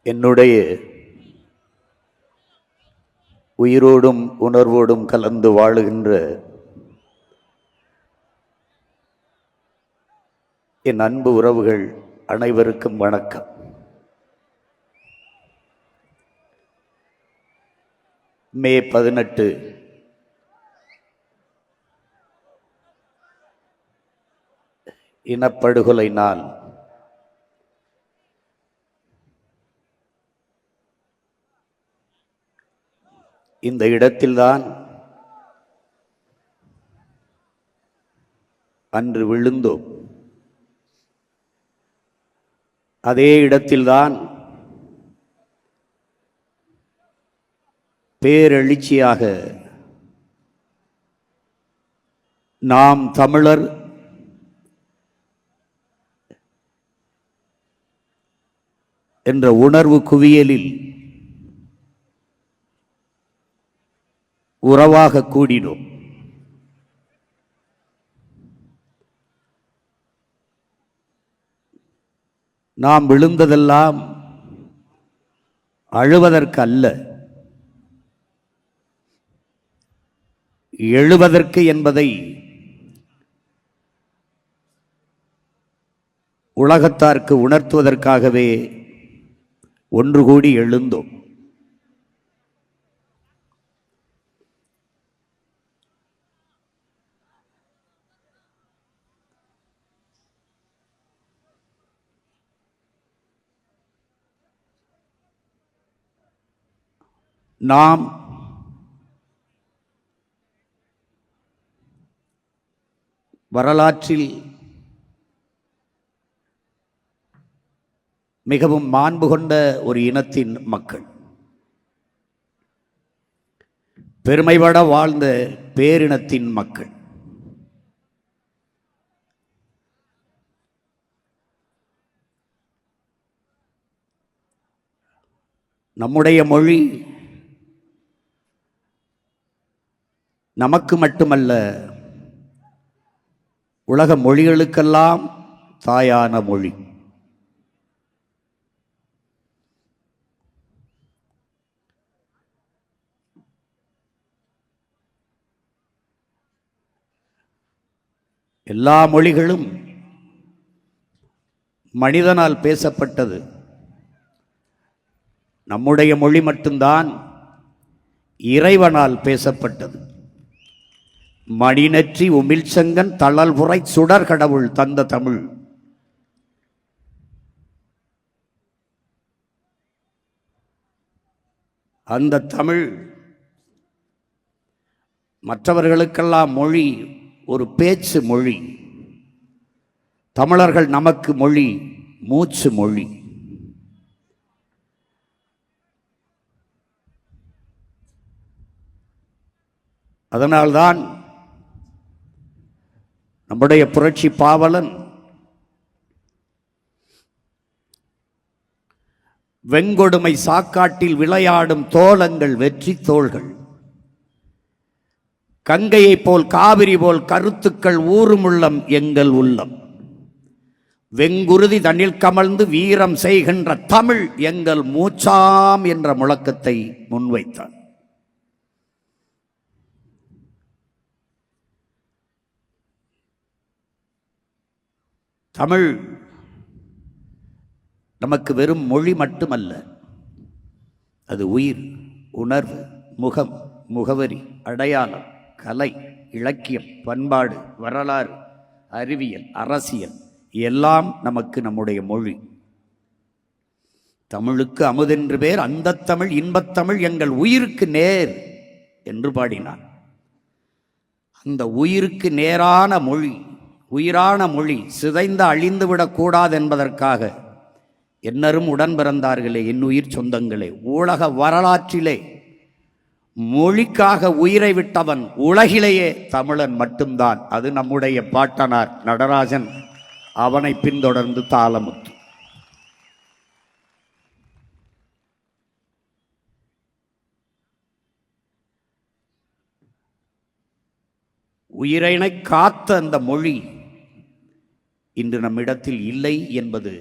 என்னுடைய உயிரோடும் உணர்வோடும் கலந்து வாழுகின்ற என் அன்பு உறவுகள் அனைவருக்கும் வணக்கம். மே 18 இனப்படுகொலை நாள். இந்த இடத்தில்தான் அன்று விழுந்தோம். அதே இடத்தில்தான் பேரெழுச்சியாக நாம் தமிழர் என்ற உணர்வு குவியலில் உறவாக கூடினோம். நாம் விழுந்ததெல்லாம் அழுவதற்கு அல்ல, எழுவதற்கு என்பதை உலகத்தாருக்கு உணர்த்துவதற்காகவே ஒன்று கூடி எழுந்தோம். நாம் வரலாற்றில் மிகவும் மாண்பு கொண்ட ஒரு இனத்தின் மக்கள், பெருமைபட வாழ்ந்த பேரினத்தின் மக்கள். நம்முடைய மொழி நமக்கு மட்டுமல்ல, உலக மொழிகளுக்கெல்லாம் தாயான மொழி. எல்லா மொழிகளும் மனிதனால் பேசப்பட்டது. நம்முடைய மொழி மட்டும்தான் இறைவனால் பேசப்பட்டது. மணிநெற்றி உமிழ்சங்கன் தளல்புரை சுடர் கடவுள் தந்த தமிழ். அந்த தமிழ் மற்றவர்களுக்கெல்லாம் மொழி, ஒரு பேச்சு மொழி. தமிழர்கள் நமக்கு மொழி, மூச்சு மொழி. அதனால்தான் நம்முடைய புரட்சி பாவலன் வெங்கொடுமை சாக்காட்டில் விளையாடும் தோளங்கள் வெற்றி தோள்கள், கங்கையை போல் காவிரி போல் கருத்துக்கள் ஊறும் உள்ளம் எங்கள் உள்ளம், வெங்குருதி தண்ணில் கமழ்ந்து வீரம் செய்கின்ற தமிழ் எங்கள் மூச்சாம் என்ற முழக்கத்தை முன்வைத்தார். தமிழ் நமக்கு வெறும் மொழி மட்டுமல்ல, அது உயிர், உணர்வு, முகம், முகவரி, அடையாளம், கலை, இலக்கியம், பண்பாடு, வரலாறு, அறிவியல், அரசியல் எல்லாம் நமக்கு நம்முடைய மொழி. தமிழுக்கு அமுதென்று பேர், அந்த தமிழ் இன்பத்தமிழ் எங்கள் உயிருக்கு நேர் என்று பாடினார். அந்த உயிருக்கு நேரான மொழி, உயிரான மொழி சிதைந்து அழிந்துவிடக்கூடாது என்பதற்காக என்னரும் உடன் பிறந்தார்களே, என் உயிர் சொந்தங்களே, உலக வரலாற்றிலே மொழிக்காக உயிரை விட்டவன் உலகிலேயே தமிழன் மட்டும்தான். அது நம்முடைய பாட்டனார் நடராஜன், அவனை பின்தொடர்ந்து தாளமுத்து. உயிரினை காத்த அந்த மொழி இன்று நம்மிடத்தில் இல்லை என்பது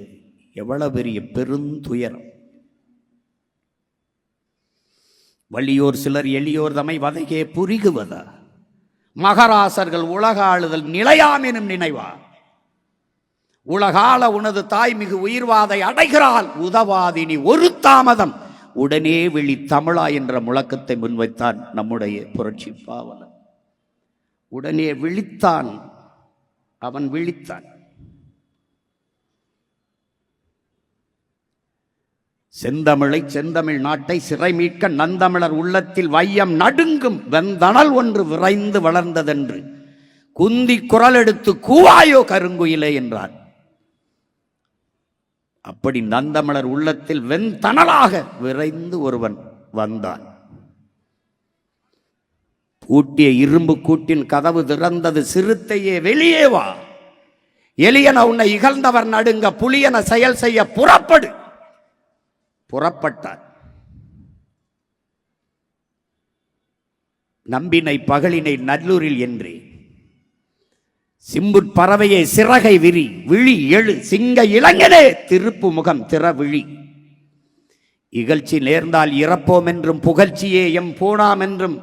எவ்வளவு பெரிய பெருந்துயரம். வலியோர் சிலர் எளியோர் தமை வதையே புரிகுவத மகராசர்கள் உலக ஆளுதல் நிலையாம் எனும் நினைவா உலகால உனது தாய் மிகு உயிர்வாதை அடைகிறாள் உதவாதினி ஒரு தாமதம் உடனே விழி தமிழா என்ற முழக்கத்தை முன்வைத்தான் நம்முடைய புரட்சி பாவலன். உடனே விழித்தான், அவன் விழித்தான். செந்தமிழை செந்தமிழ் நாட்டை சிறை மீட்க நந்தமிழர் உள்ளத்தில் வையம் நடுங்கும் வெந்தணல் ஒன்று விரைந்து வளர்ந்ததென்று குந்தி குரல் எடுத்து கூவாயோ கருங்குயிலே என்றார். அப்படி நந்தமிழர் உள்ளத்தில் வெண்தணலாக விரைந்து ஒருவன் வந்தான். பூட்டிய இரும்பு கூட்டின் கதவு திறந்தது. சிறுத்தையே வெளியே வா, எலியன உன்னை இகழ்ந்தவர் நடுங்க, புலியன செயல் செய்ய புறப்படு. புறப்பட்டார். நம்பினை பகலினை நல்லூரில் என்றே சிம்புற் பறவையை சிறகை விரி, விழி எழு சிங்க இளைஞனே திருப்பு முகம் திற விழி. இகழ்ச்சி நேர்ந்தால் இறப்போம் என்றும் புகழ்ச்சியே எம் போனாம் என்றும்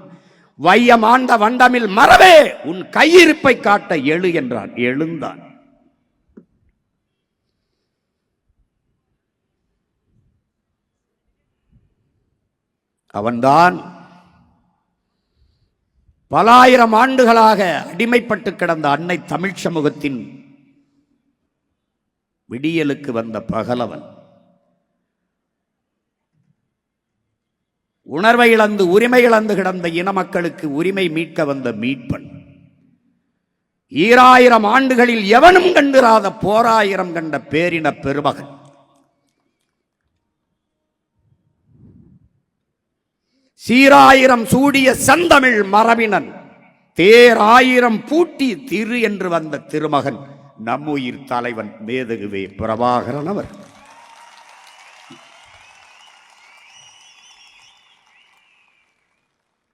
வையம் ஆண்ட வண்டமில் மறவே உன் கையிருப்பை காட்ட எழு என்றான். எழுந்தான். அவன்தான் பல ஆயிரம் ஆண்டுகளாக அடிமைப்பட்டு கிடந்த அன்னை தமிழ் சமூகத்தின் விடியலுக்கு வந்த பகலவன். உணர்வை இழந்து உரிமை இழந்து கிடந்த இன மக்களுக்கு உரிமை மீட்க வந்த மீட்பன். 2000 ஆண்டுகளில் எவனும் கண்டிராத போராயிரம் கண்ட பேரின பெருமகன். சீராயிரம் சூடிய செந்தமிழ் மரபினன். தேராயிரம் பூட்டி திரு என்று வந்த திருமகன் நம்முயிர் தலைவன் மேதகுவே பிரபாகரன் அவர்.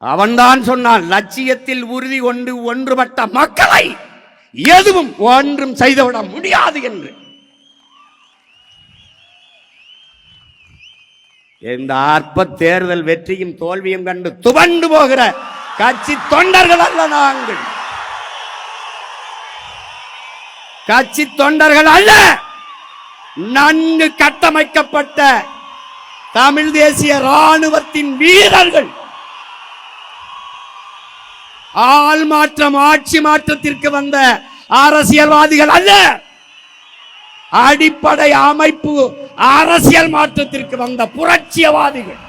அவன்தான் சொன்னான், லட்சியத்தில் உறுதி கொண்டு ஒன்றுபட்ட மக்களை எதுவும் ஒன்றும் செய்துவிட முடியாது என்று. இந்த அற்ப தேர்தல் வெற்றியும் தோல்வியும் கண்டு துவண்டு போகிற கட்சி தொண்டர்கள் அல்ல நாங்கள். கட்சி தொண்டர்கள் அல்ல, நன்கு கட்டமைக்கப்பட்ட தமிழ் தேசிய ராணுவத்தின் வீரர்கள். ஆள் மாற்றம் ஆட்சி மாற்றத்திற்கு வந்த அரசியல்வாதிகள் அல்ல, அடிப்படை அமைப்பு அரசியல் மாற்றத்திற்கு வந்த புரட்சியவாதிகள்.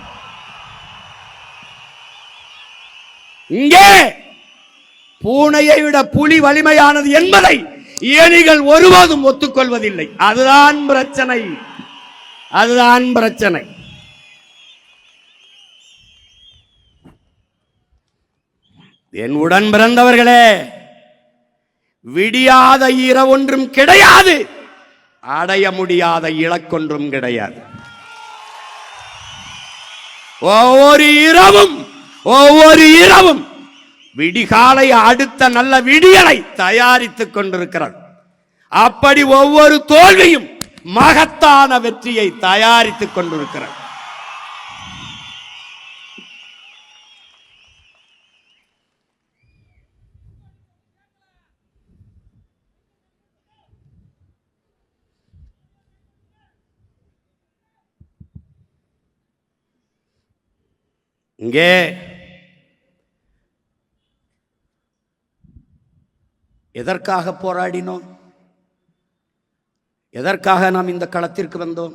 இங்கே பூனையை விட புலி வலிமையானது என்பதை எலிகள் ஒருபோதும் ஒத்துக்கொள்வதில்லை. அதுதான் பிரச்சனை, அதுதான் பிரச்சனை. என் உடன் பிறந்தவர்களே, விடியாத இரவொன்றும் கிடையாது, அடைய முடியாத இலக்கொன்றும் கிடையாது. ஒவ்வொரு இரவும் விடிகாலை அடுத்த நல்ல விடியலை தயாரித்துக் கொண்டிருக்கிறது. அப்படி ஒவ்வொரு தோல்வியும் மகத்தான வெற்றியை தயாரித்துக் கொண்டிருக்கிறது. இங்கே எதற்காக போராடினோம்? எதற்காக நாம் இந்த களத்திற்கு வந்தோம்?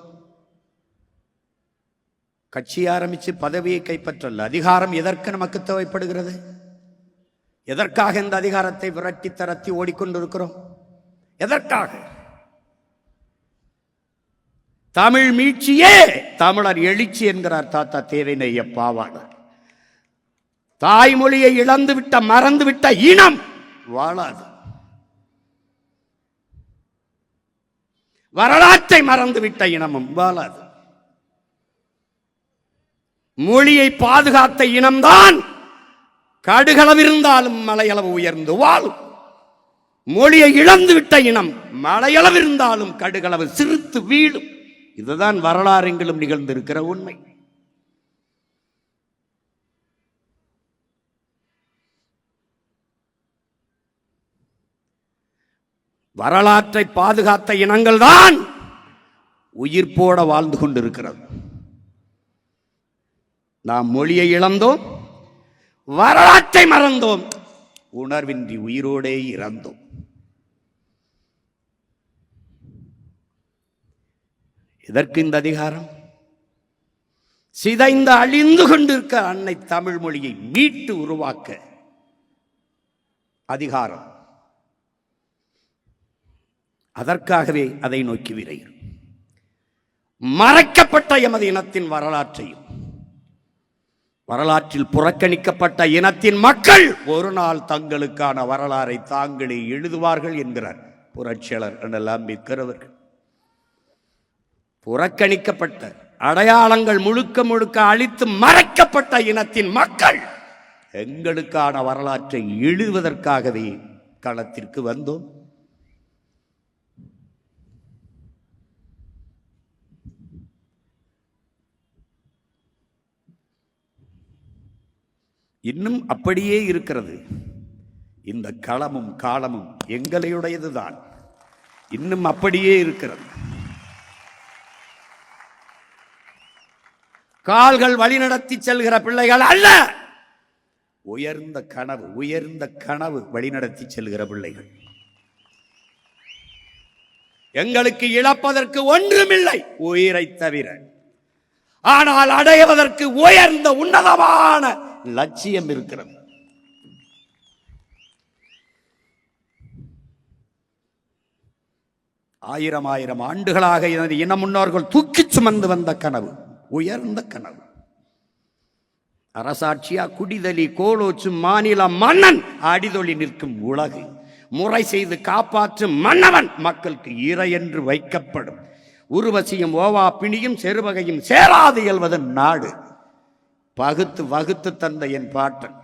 கட்சி ஆரம்பித்து பதவியை கைப்பற்றல். அதிகாரம் எதற்கு நமக்கு தேவைப்படுகிறது? எதற்காக இந்த அதிகாரத்தை விரட்டி தரத்தி ஓடிக்கொண்டிருக்கிறோம்? எதற்காக? தமிழ் மீட்சியே தமிழர் எழுச்சி என்கிறார் தாத்தா தேவைநெய்ய பாவாணர். தாய்மொழியை இழந்துவிட்ட மறந்துவிட்ட இனம் வாழாது. வரலாற்றை மறந்துவிட்ட இனமும் வாழாது. மொழியை பாதுகாத்த இனம்தான் கடுகளவிருந்தாலும் மலையளவு உயர்ந்து வாழும். மொழியை இழந்துவிட்ட இனம் மலையளவிருந்தாலும் கடுகளவு சிறுத்து வீழும். இதுதான் வரலாறு எங்கிலும் நிகழ்ந்திருக்கிற உண்மை. வரலாற்றை பாதுகாத்த இனங்கள் தான் உயிர்ப்போட வாழ்ந்து கொண்டிருக்கிறது. நாம் மொழியை இழந்தோம், வரலாற்றை மறந்தோம், உணர்வின்றி உயிரோடே இறந்தோம். இதற்கு இந்த அதிகாரம் சிதைந்து அழிந்து கொண்டிருக்க அன்னை தமிழ் மொழியை மீட்டு உருவாக்க அதிகாரம். அதற்காகவே அதை நோக்கி விரைகிறோம். மறைக்கப்பட்ட எமது இனத்தின் வரலாற்றையும், வரலாற்றில் புறக்கணிக்கப்பட்ட இனத்தின் மக்கள் ஒரு நாள் தங்களுக்கான வரலாறை தாங்களே எழுதுவார்கள் என்கிறார் புரட்சியாளர் அண்ணல் அம்பேத்கர் அவர்கள். புறக்கணிக்கப்பட்ட அடையாளங்கள் முழுக்க முழுக்க அழித்து மறைக்கப்பட்ட இனத்தின் மக்கள் எங்களுக்கான வரலாற்றை எழுதுவதற்காகவே களத்திற்கு வந்தோம். இன்னும் அப்படியே இருக்கிறது. இந்த களமும் காலமும் எங்களுடையதுதான். இன்னும் அப்படியே இருக்கிறது. கால்கள் வழிநடத்தி செல்கிற பிள்ளைகள் அல்ல, உயர்ந்த கனவு வழிநடத்தி செல்கிற பிள்ளைகள். எங்களுக்கு இழப்பதற்கு ஒன்றுமில்லை உயிரை தவிர, ஆனால் அடைவதற்கு உயர்ந்த உன்னதமான லட்சியம் இருக்கிறது. ஆயிரம் ஆண்டுகளாக இன முன்னோர்கள் தூக்கி சுமந்து வந்த கனவு, உயர்ந்த கனவு. அரசாட்சியா குடிதலி கோலோச்சும் மாநில மன்னன் அடிதொழி நிற்கும் உலகு முறை செய்து காப்பாற்றும் மன்னவன் மக்களுக்கு இறை என்று வைக்கப்படும். உருவசியும் ஓவா பிணியும் செருவகையும் சேராது இயல்வதன் நாடு பகுத்து வகுத்து தந்த என் பாட்டன்.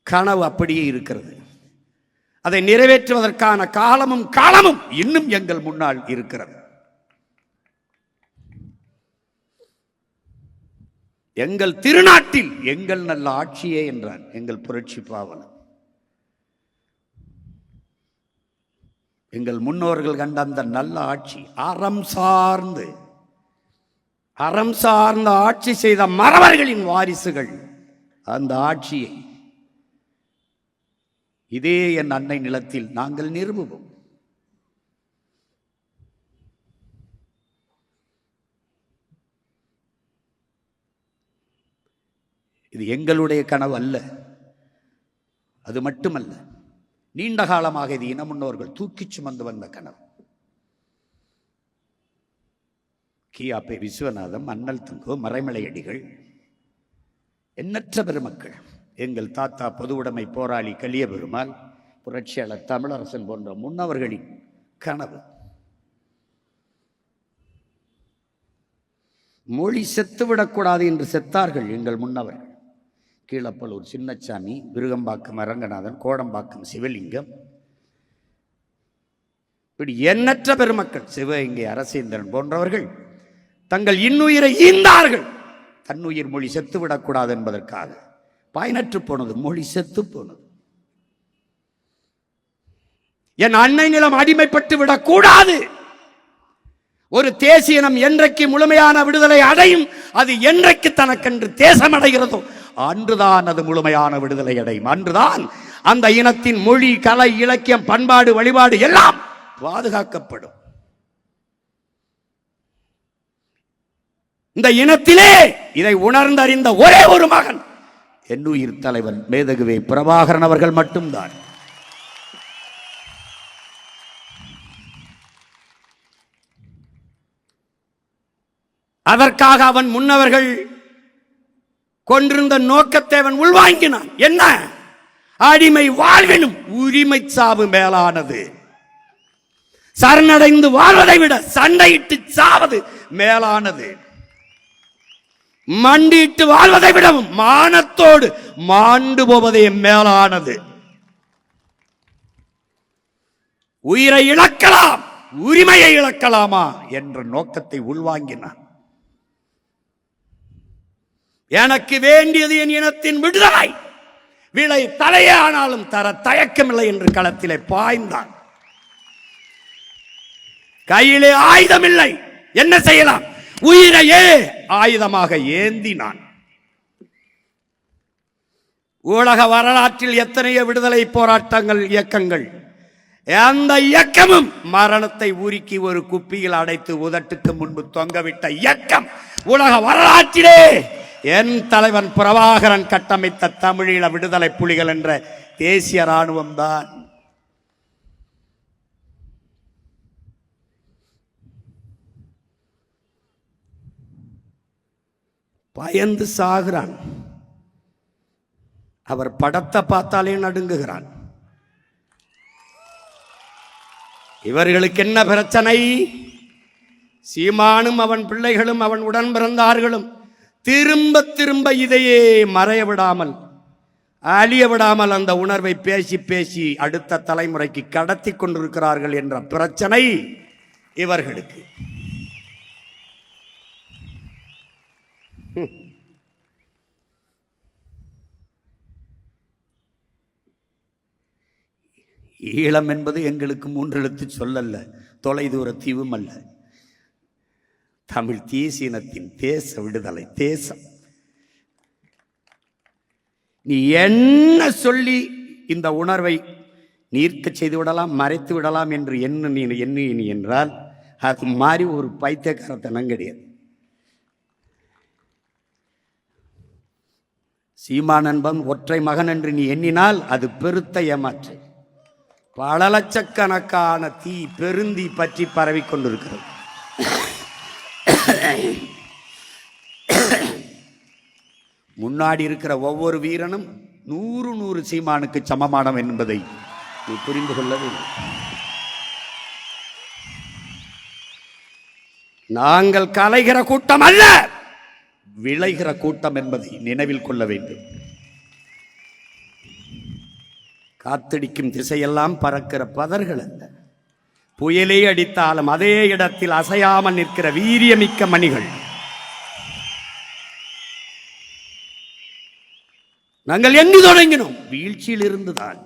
கனவு அப்படியே இருக்கிறது. அதை நிறைவேற்றுவதற்கான காலமும் இன்னும் எங்கள் முன்னால் இருக்கிறது. எங்கள் திருநாட்டில் எங்கள் நல்ல ஆட்சியே என்றான் எங்கள் புரட்சி பாவலன். எங்கள் முன்னோர்கள் கண்ட அந்த நல்ல ஆட்சி, அறம் சார்ந்த ஆட்சி செய்த மறவர்களின் வாரிசுகள் அந்த ஆட்சியை இதே என் அன்னை நிலத்தில் நாங்கள் நிறுவுவோம். இது எங்களுடைய கனவு அல்ல. அது மட்டுமல்ல, நீண்ட காலமாக இது இன முன்னோர்கள் தூக்கி சுமந்து வந்த கனவு. கியாபே விஸ்வநாதம், அண்ணல் தங்கோ, மறைமலையடிகள், எண்ணற்ற பெருமக்கள், எங்கள் தாத்தா பொதுவுடைமை போராளி கலிய பெருமாள், புரட்சியாளர் தமிழரசன் போன்ற முன்னவர்களின் கனவு. மொழி செத்துவிடக்கூடாது என்று செத்தார்கள் எங்கள் முன்னவர்கள். கீழப்பலூர் சின்னச்சாமி, விருகம்பாக்கம் அரங்கநாதன், கோடம்பாக்கம் சிவலிங்கம், இப்படி எண்ணற்ற பெருமக்கள், சிவகங்கை அரசேந்திரன் போன்றவர்கள் தங்கள் இன்னுயிரை ஈந்தார்கள். தன்னுயிர் மொழி செத்துவிடக்கூடாது என்பதற்காக. பயனற்று போனது, மொழி செத்து போனது. என் அன்னை நிலம் அடிமைப்பட்டு விடக்கூடாது. ஒரு தேசிய இனம் என்றைக்கு முழுமையான விடுதலை அடையும், அது என்றைக்கு தனக்கென்று தேசம் அடைகிறதோ அன்றுதான் அது முழுமையான விடுதலை அடையும். அன்றுதான் அந்த இனத்தின் மொழி, கலை, இலக்கியம், பண்பாடு, வழிபாடு எல்லாம் பாதுகாக்கப்படும். இந்த இனத்திலே இதை உணர்ந்தறிந்த ஒரே ஒரு மகன் என்னுயிர் தலைவன் மேதகுவே பிரபாகரன் அவர்கள் மட்டும்தான். அதற்காக அவன் முன்னவர்கள் கொண்டிருந்த நோக்கத்தை அவன் உள்வாங்கினான். என்ன? அடிமை வாழ்வினும் உரிமை சாவு மேலானது. சரணடைந்து வாழ்வதை விட சண்டையிட்டு சாவது மேலானது. மண்டிட்டு வாழ்வதை விடவும் மானத்தோடு மாண்டு போவதே மேலானது. உயிரை இழக்கலாம், உரிமையை இழக்கலாமா என்ற நோக்கத்தை உள்வாங்கினான். எனக்கு வேண்டியது என் இனத்தின் விடுதலை, விலை தலையே ஆனாலும் தர தயக்கமில்லை என்று களத்திலே பாய்ந்தான். கையிலே ஆயுதமில்லை, என்ன செய்யலாம்? உயிரையே ஆயுதமாக ஏந்தினான். உலக வரலாற்றில் எத்தனையோ விடுதலை போராட்டங்கள், இயக்கங்கள், அந்த இயக்கமும் மரணத்தை உருக்கி ஒரு குப்பியில் அடைத்து உதட்டுக்கு முன்பு தொங்கவிட்ட இயக்கம் உலக வரலாற்றிலே என் தலைவன் பிரபாகரன் கட்டமைத்த தமிழீழ விடுதலை புலிகள் என்ற தேசிய இராணுவம் தான். பயந்து சாகிறான். அவர் படத்தை பார்த்தாலே நடுங்குகிறான். இவர்களுக்கு என்ன பிரச்சனை? சீமானும் அவன் பிள்ளைகளும் அவன் உடன் பிறந்தார்களும் திரும்ப திரும்ப இதையே மறைய விடாமல், அழிய விடாமல் அந்த உணர்வை பேசி பேசி அடுத்த தலைமுறைக்கு கடத்தி கொண்டிருக்கிறார்கள் என்ற பிரச்சனை இவர்களுக்கு. ஈழம் என்பது எங்களுக்கு 3 எழுத்து சொல்லல்ல, தொலைதூர தீவும் அல்ல. தமிழ் தேசியத்தின் தேச விடுதலை தேசம். நீ என்ன சொல்லி இந்த உணர்வை நீர்க்க செய்து விடலாம், மறைத்து விடலாம் என்று எண்ணி என்றால் அது மாதிரி ஒரு பைத்தியக்காரத்தனம் கிடையாது. சீமானன்பன் ஒற்றை மகன் என்று நீ எண்ணினால் அது பெருத்த ஏமாற்று. பல லட்சக்கணக்கான தீ பெருந்தி பற்றி பரவி கொண்டிருக்கிறது. முன்னாடி இருக்கிற ஒவ்வொரு வீரனும் 100 சீமானுக்கு சமமானம் என்பதை நீ புரிந்து கொள்ள வேண்டும். நாங்கள் கலைகிற கூட்டம் அல்ல, விளைகிற கூட்டம் என்பதை நினைவில் கொள்ள வேண்டும். காத்தடிக்கும் திசையெல்லாம் பறக்கிற பதர்கள் அல்ல, புயலே அடித்தாலும் அதே இடத்தில் அசையாமல் நிற்கிற வீரியமிக்க மணிகள். நாங்கள் எங்கு தொடங்கினோம்? வீழ்ச்சியில் இருந்துதான்.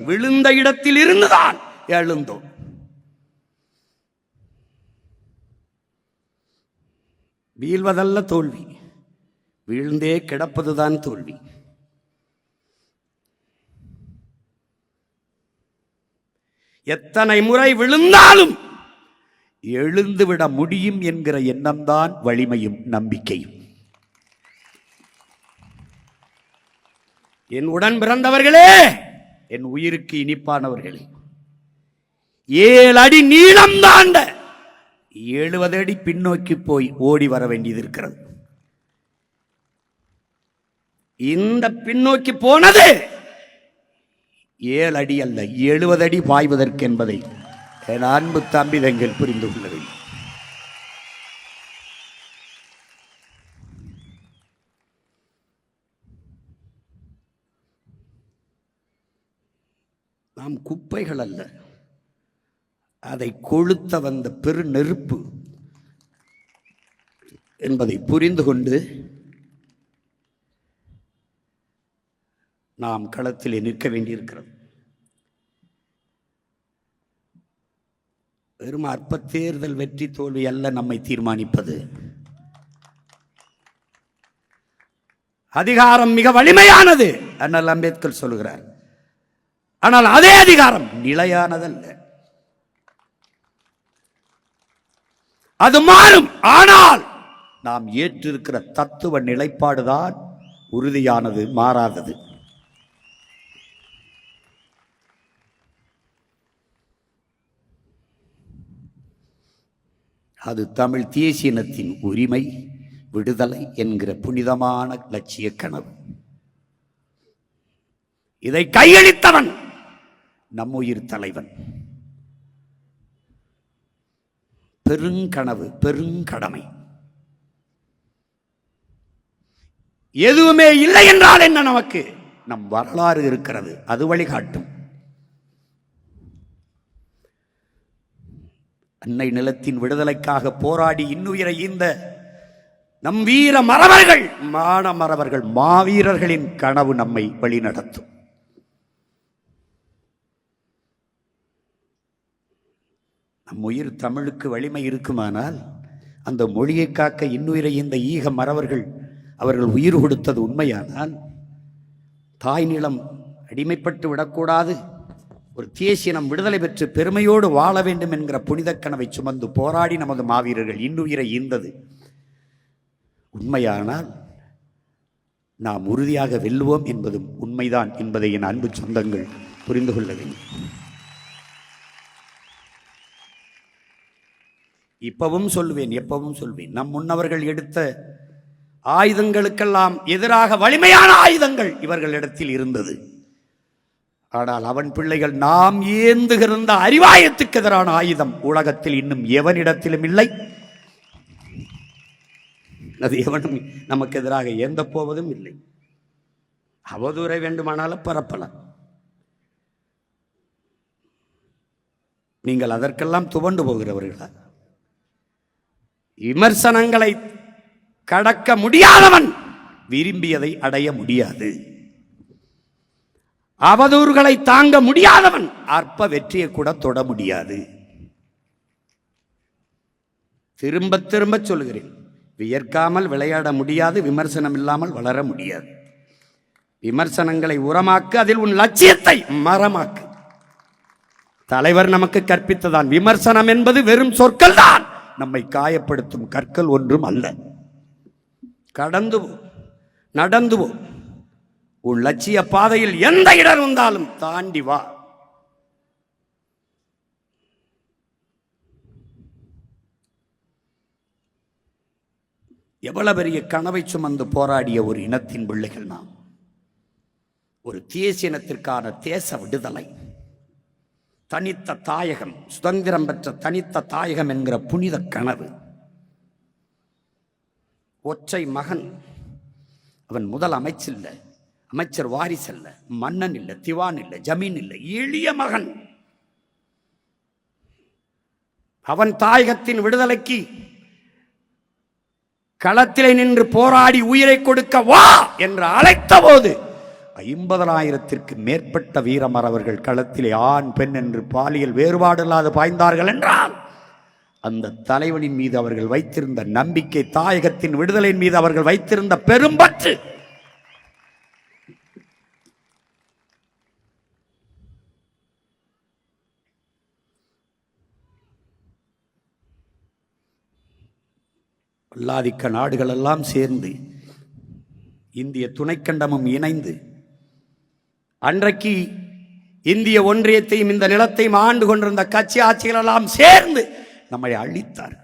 விழுந்த இடத்தில் இருந்துதான் எழுந்தோம். வீழ்வதல்ல தோல்வி, வீழ்ந்தே கிடப்பதுதான் தோல்வி. எத்தனை முறை விழுந்தாலும் எழுந்துவிட முடியும் என்கிற எண்ணம்தான் வலிமையும் நம்பிக்கையும். என் உடன் பிறந்தவர்களே, என் உயிருக்கு இனிப்பானவர்களே, 7 அடி நீளம் தாண்ட 70 அடி பின்னோக்கி போய் ஓடி வர வேண்டியது இருக்கிறது. இந்த பின்னோக்கி போனது 7 அடி அல்ல, 70 அடி பாய்வதற்கு என்பதை என் அன்பு தம்பிதங்கள் புரிந்து கொள்ள வேண்டும். நாம் குப்பைகள் அல்ல, அதை கொளுத்த வந்த பெரு நெருப்பு என்பதை புரிந்து கொண்டு நாம் களத்தில் நிற்க வேண்டியிருக்கிறது. வெறும் அற்ப தேர்தல் வெற்றி தோல்வி அல்ல நம்மை தீர்மானிப்பது. அதிகாரம் மிக வலிமையானது, அண்ணல் அம்பேத்கர் சொல்கிறார். ஆனால் அதே அதிகாரம் நிலையானதல்ல, அது மாறும். ஆனால் நாம் ஏற்றிருக்கிற தத்துவ நிலைப்பாடுதான் உறுதியானது, மாறாதது. அது தமிழ் தேசியத்தின் உரிமை, விடுதலை என்கிற புனிதமான லட்சிய கனவு. இதை கையளித்தவன் நம்முயிர் தலைவன். பெருங்கனவு, பெருங்கடமை. எதுவுமே இல்லை என்றால் என்ன? நமக்கு நம் வரலாறு இருக்கிறது, அது வழிகாட்டும். அன்னை நிலத்தின் விடுதலைக்காக போராடி இன்னுயிரை ஈந்த நம் வீர மறவர்கள் மான மறவர்கள் மாவீரர்களின் கனவு நம்மை வழிநடத்தும். நம் உயிர் தமிழுக்கு வலிமை இருக்குமானால் அந்த மொழியை காக்க இன்னுயிரை இந்த ஈக மறவர்கள் அவர்கள் உயிர் கொடுத்தது உண்மையானால் தாய் நிலம் அடிமைப்பட்டு விடக்கூடாது, ஒரு தேசியம் விடுதலை பெற்று பெருமையோடு வாழ வேண்டும் என்கிற புனித கனவை சுமந்து போராடி நமது மாவீரர்கள் இன்னுயிரை ஈந்தது உண்மையானால் நாம் உறுதியாக வெல்லுவோம் என்பதும் உண்மைதான் என்பதை என் அன்பு சொந்தங்கள் புரிந்து கொள்ள வேண்டும். இப்பவும் சொல்வேன், எப்பவும் சொல்வேன், நம் முன்னவர்கள் எடுத்த ஆயுதங்களுக்கெல்லாம் எதிராக வலிமையான ஆயுதங்கள் இவர்களிடத்தில் இருந்தது. ஆனால் அவன் பிள்ளைகள் நாம் ஏந்துகிற அறிவாயத்துக்கு எதிரான ஆயுதம் உலகத்தில் இன்னும் எவனிடத்திலும் இல்லை. அது எவனும் நமக்கு எதிராக ஏந்த போவதும் இல்லை. அவதூறை வேண்டுமானாலும் பரப்பலாம். நீங்கள் அதற்கெல்லாம் துவண்டு போகிறவர்களா? விமர்சனங்களை கடக்க முடியாதவன் விரும்பியதை அடைய முடியாது. அவதூறுகளை தாங்க முடியாதவன் அற்ப வெற்றியை கூட தொட முடியாது. திரும்ப திரும்ப சொல்கிறேன், வியர்க்காமல் விளையாட முடியாது, விமர்சனம் இல்லாமல் வளர முடியாது. விமர்சனங்களை உரமாக்கு, அதில் உன் லட்சியத்தை மரமாக்கு. தலைவர் நமக்கு கற்பித்ததான் விமர்சனம் என்பது வெறும் சொற்கள் தான், நம்மை காயப்படுத்தும் கற்கள் ஒன்றும் அல்ல. கடந்து நடந்து உன் லட்சிய பாதையில் எந்த இடம் வந்தாலும் தாண்டி வா. எவ்வளவு பெரிய கனவை சுமந்து போராடிய ஒரு இனத்தின் பிள்ளைகள் நாம். ஒரு தேசிய இனத்திற்கான தேச விடுதலை, தனித்த தாயகம், சுதந்திரம் பெற்ற தனித்த தாயகம் என்கிற புனித கனவு. ஒற்றை மகன், அவன் முதல் அமைச்சர், அமைச்சர் வாரிசு அல்ல, மன்னன் இல்லை, திவான் இல்லை, ஜமீன் இல்லை, எளிய மகன். அவன் தாயகத்தின் விடுதலைக்கு களத்திலே நின்று போராடி உயிரை கொடுக்க வா என்று அழைத்த போது 50,000த்திற்கு மேற்பட்ட வீரமறவர்கள் களத்திலே ஆண் பெண் என்று பாலியல் வேறுபாடு இல்லாது பாய்ந்தார்கள் என்றால் அந்த தலைவனின் மீது அவர்கள் வைத்திருந்த நம்பிக்கை, தாயகத்தின் விடுதலையின் மீது அவர்கள் வைத்திருந்த பெரும்பற்று. வல்லாதிக்க நாடுகள் எல்லாம் சேர்ந்து, இந்திய துணைக்கண்டமும் இணைந்து, அன்றைக்கு இந்திய ஒன்றியத்தையும் இந்த நிலத்தையும் ஆண்டு கொண்டிருந்த கட்சி ஆட்சிகள் எல்லாம் சேர்ந்து நம்மை அழித்தார்,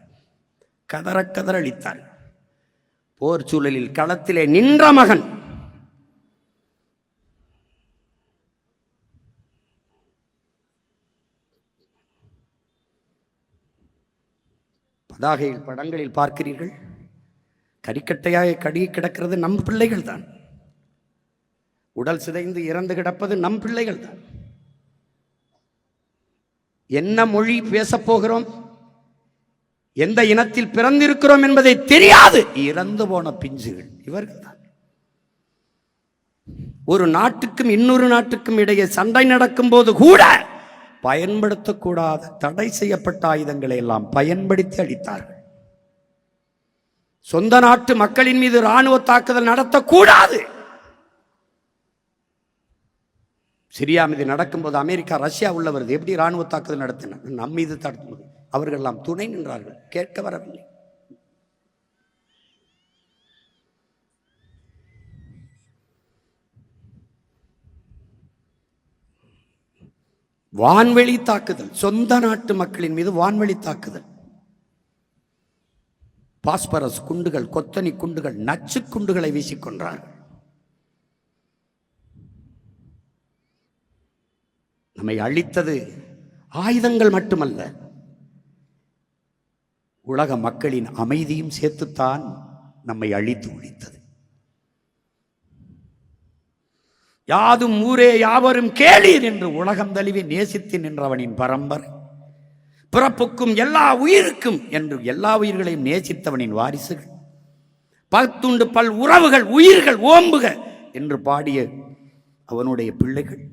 கதற கதற அழித்தார். போர் சூழலில் களத்திலே நின்ற மகன் பதாகையில் படங்களில் பார்க்கிறீர்கள், கரிக்கட்டையாக கடி கிடக்கிறது நம் பிள்ளைகள் தான். உடல் சிதைந்து இறந்து கிடப்பது நம் பிள்ளைகள் தான். என்ன மொழி பேசப்போகிறோம், எந்த இனத்தில் பிறந்திருக்கிறோம் என்பதை தெரியாது இறந்து போன பிஞ்சுகள் இவர்கள் தான். ஒரு நாட்டுக்கும் இன்னொரு நாட்டுக்கும் இடையே சண்டை நடக்கும் போது கூட பயன்படுத்தக்கூடாத தடை செய்யப்பட்ட ஆயுதங்களை எல்லாம் பயன்படுத்தி அளித்தார்கள். சொந்த நாட்டு மக்களின் மீது இராணுவ தாக்குதல் நடத்தக்கூடாது. சிரியா மீது நடக்கும்போது அமெரிக்கா ரஷ்யா உள்ள வருது, எப்படி இராணுவ தாக்குதல் நடத்தின? நம் மீது தடுக்கும்போது அவர்கள் எல்லாம் துணை நின்றார்கள், கேட்க வரவில்லை. வான்வெளி தாக்குதல், சொந்த நாட்டு மக்களின் மீது வான்வெளி தாக்குதல், பாஸ்பரஸ் குண்டுகள், கொத்தனி குண்டுகள், நச்சு குண்டுகளை வீசிக்கொண்டார்கள். நம்மை அழித்தது ஆயுதங்கள் மட்டுமல்ல, உலக மக்களின் அமைதியும் சேர்த்துத்தான் நம்மை அழித்து ஒழித்தது. யாதும் ஊரே யாவரும் கேளீர் என்று உலகம் தழுவி நேசித்து நின்றவனின் பரம்பரை, பிறப்புக்கும் எல்லா உயிருக்கும் என்று எல்லா உயிர்களையும் நேசித்தவனின் வாரிசுகள், பத்துண்டு பல் உறவுகள் உயிர்கள் ஓம்புக என்று பாடிய அவனுடைய பிள்ளைகள்.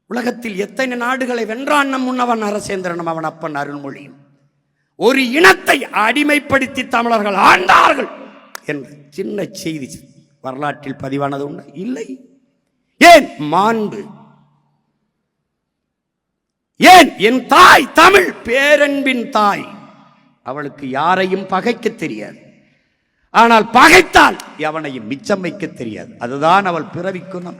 உலகத்தில் எத்தனை நாடுகளை வென்றான் நம் முன்னவன் நரசேந்திரனும் அவன் அப்பன் அருள்மொழியும். ஒரு இனத்தை அடிமைப்படுத்தி தமிழர்கள் ஆண்டார்கள் என்று சின்ன செய்தி வரலாற்றில் பதிவானது உண்டு இல்லை. ஏன் மாண்பு, ஏன் என் தாய் தமிழ் பேரன்பின் தாய், அவளுக்கு யாரையும் பகைக்க தெரியாது. ஆனால் பகைத்தால் எவனையும் மிச்சம் வைக்க தெரியாது. அதுதான் அவள் பிறவி குணம்.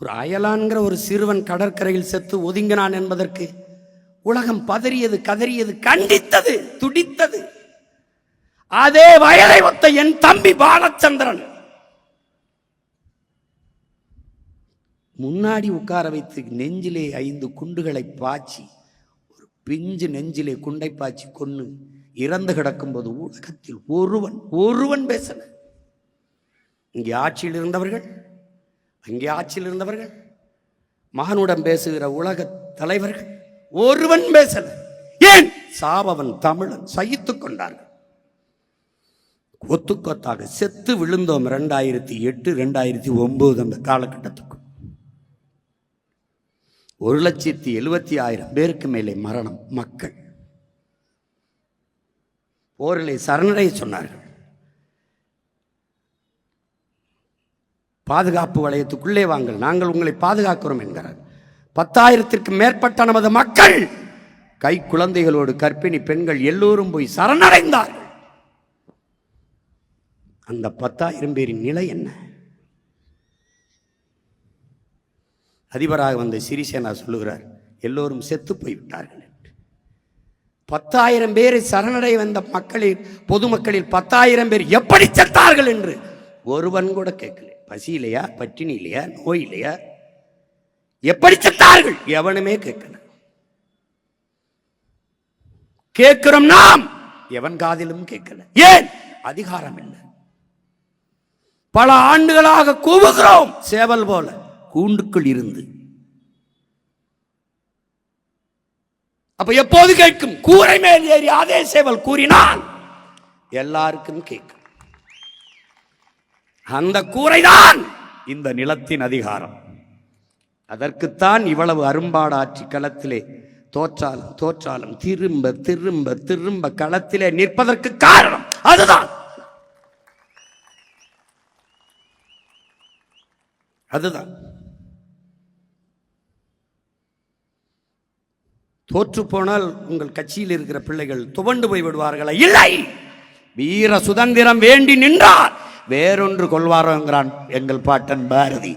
ஒரு அயலான்கிற ஒரு சிறுவன் கடற்கரையில் செத்து ஒதுங்கினான் என்பதற்கு உலகம் பதறியது, கதறியது, கண்டித்தது, துடித்தது. அதே வயதை ஒத்த என் தம்பி பாலச்சந்திரன் முன்னாடி உட்கார வைத்து நெஞ்சிலே 5 குண்டுகளை பாய்ச்சி, ஒரு பிஞ்சு நெஞ்சிலே குண்டை பாய்ச்சி கொண்டு இறந்து கிடக்கும்போது உலகத்தில் ஒருவன் பேசல. இங்கே ஆட்சியில் இருந்தவர்கள், அங்கே ஆட்சியில் இருந்தவர்கள், மகனுடன் பேசுகிற உலக தலைவர்கள் ஒருவன் பேசல. ஏன்? சாபவன் தமிழன் சகித்துக் கொண்டார்கள். கொத்து கொத்தாக செத்து விழுந்தோம். 2008 2009 அந்த காலகட்டத்துக்கு 1,70,000 பேருக்கு மேலே மரணம். மக்கள் போரிலே சரணடைய சொன்னார்கள். பாதுகாப்பு வளையத்துக்குள்ளே வாங்கள், நாங்கள் உங்களை பாதுகாக்கிறோம் என்கிறார். 10,000ற்கு மேற்பட்ட நமது மக்கள் கை குழந்தைகளோடு கர்ப்பிணி பெண்கள் எல்லோரும் போய் சரணடைந்தார்கள். அந்த 10,000 பேரின் நிலை என்ன? அதிபராக வந்த சிறிசேனா சொல்லுகிறார், எல்லோரும் செத்து போய்விட்டார்கள். 10,000 பேரை சரணடை வந்த மக்களில், பொதுமக்களில் 10,000 பேர் எப்படி செத்தார்கள் என்று ஒருவன் கூட கேட்கல. பசியிலையா, பட்டினியிலையா, நோயிலையா, எப்படி செத்தார்கள் எவனுமே கேட்கல. கேட்கிறோம் நாம், எவன் காதிலும் கேட்கல. ஏன்? அதிகாரம் இல்லை. பல ஆண்டுகளாக கூவுகிறோம் சேவல் போல கூண்டுக்குள் இருந்து. அப்ப எப்போது கேட்கும்? கூரை மேல் ஏறி அதே சேவல் கூறினால் எல்லாருக்கும் கேட்கும். அந்த கூரைதான் இந்த நிலத்தின் அதிகாரம். அதற்குத்தான் இவ்வளவு அரும்பாடாட்சி களத்திலே தோற்றாலும் திரும்ப திரும்ப திரும்ப களத்திலே நிற்பதற்கு காரணம் அதுதான். தோற்று போனால் உங்கள் கட்சியில் இருக்கிற பிள்ளைகள் துவண்டு போய் விடுவார்களா? இல்லை. வீர சுதந்திரம் வேண்டி நின்றார் வேறொன்று கொள்வாரோ என்கிறான் எங்கள் பாட்டன் பாரதி.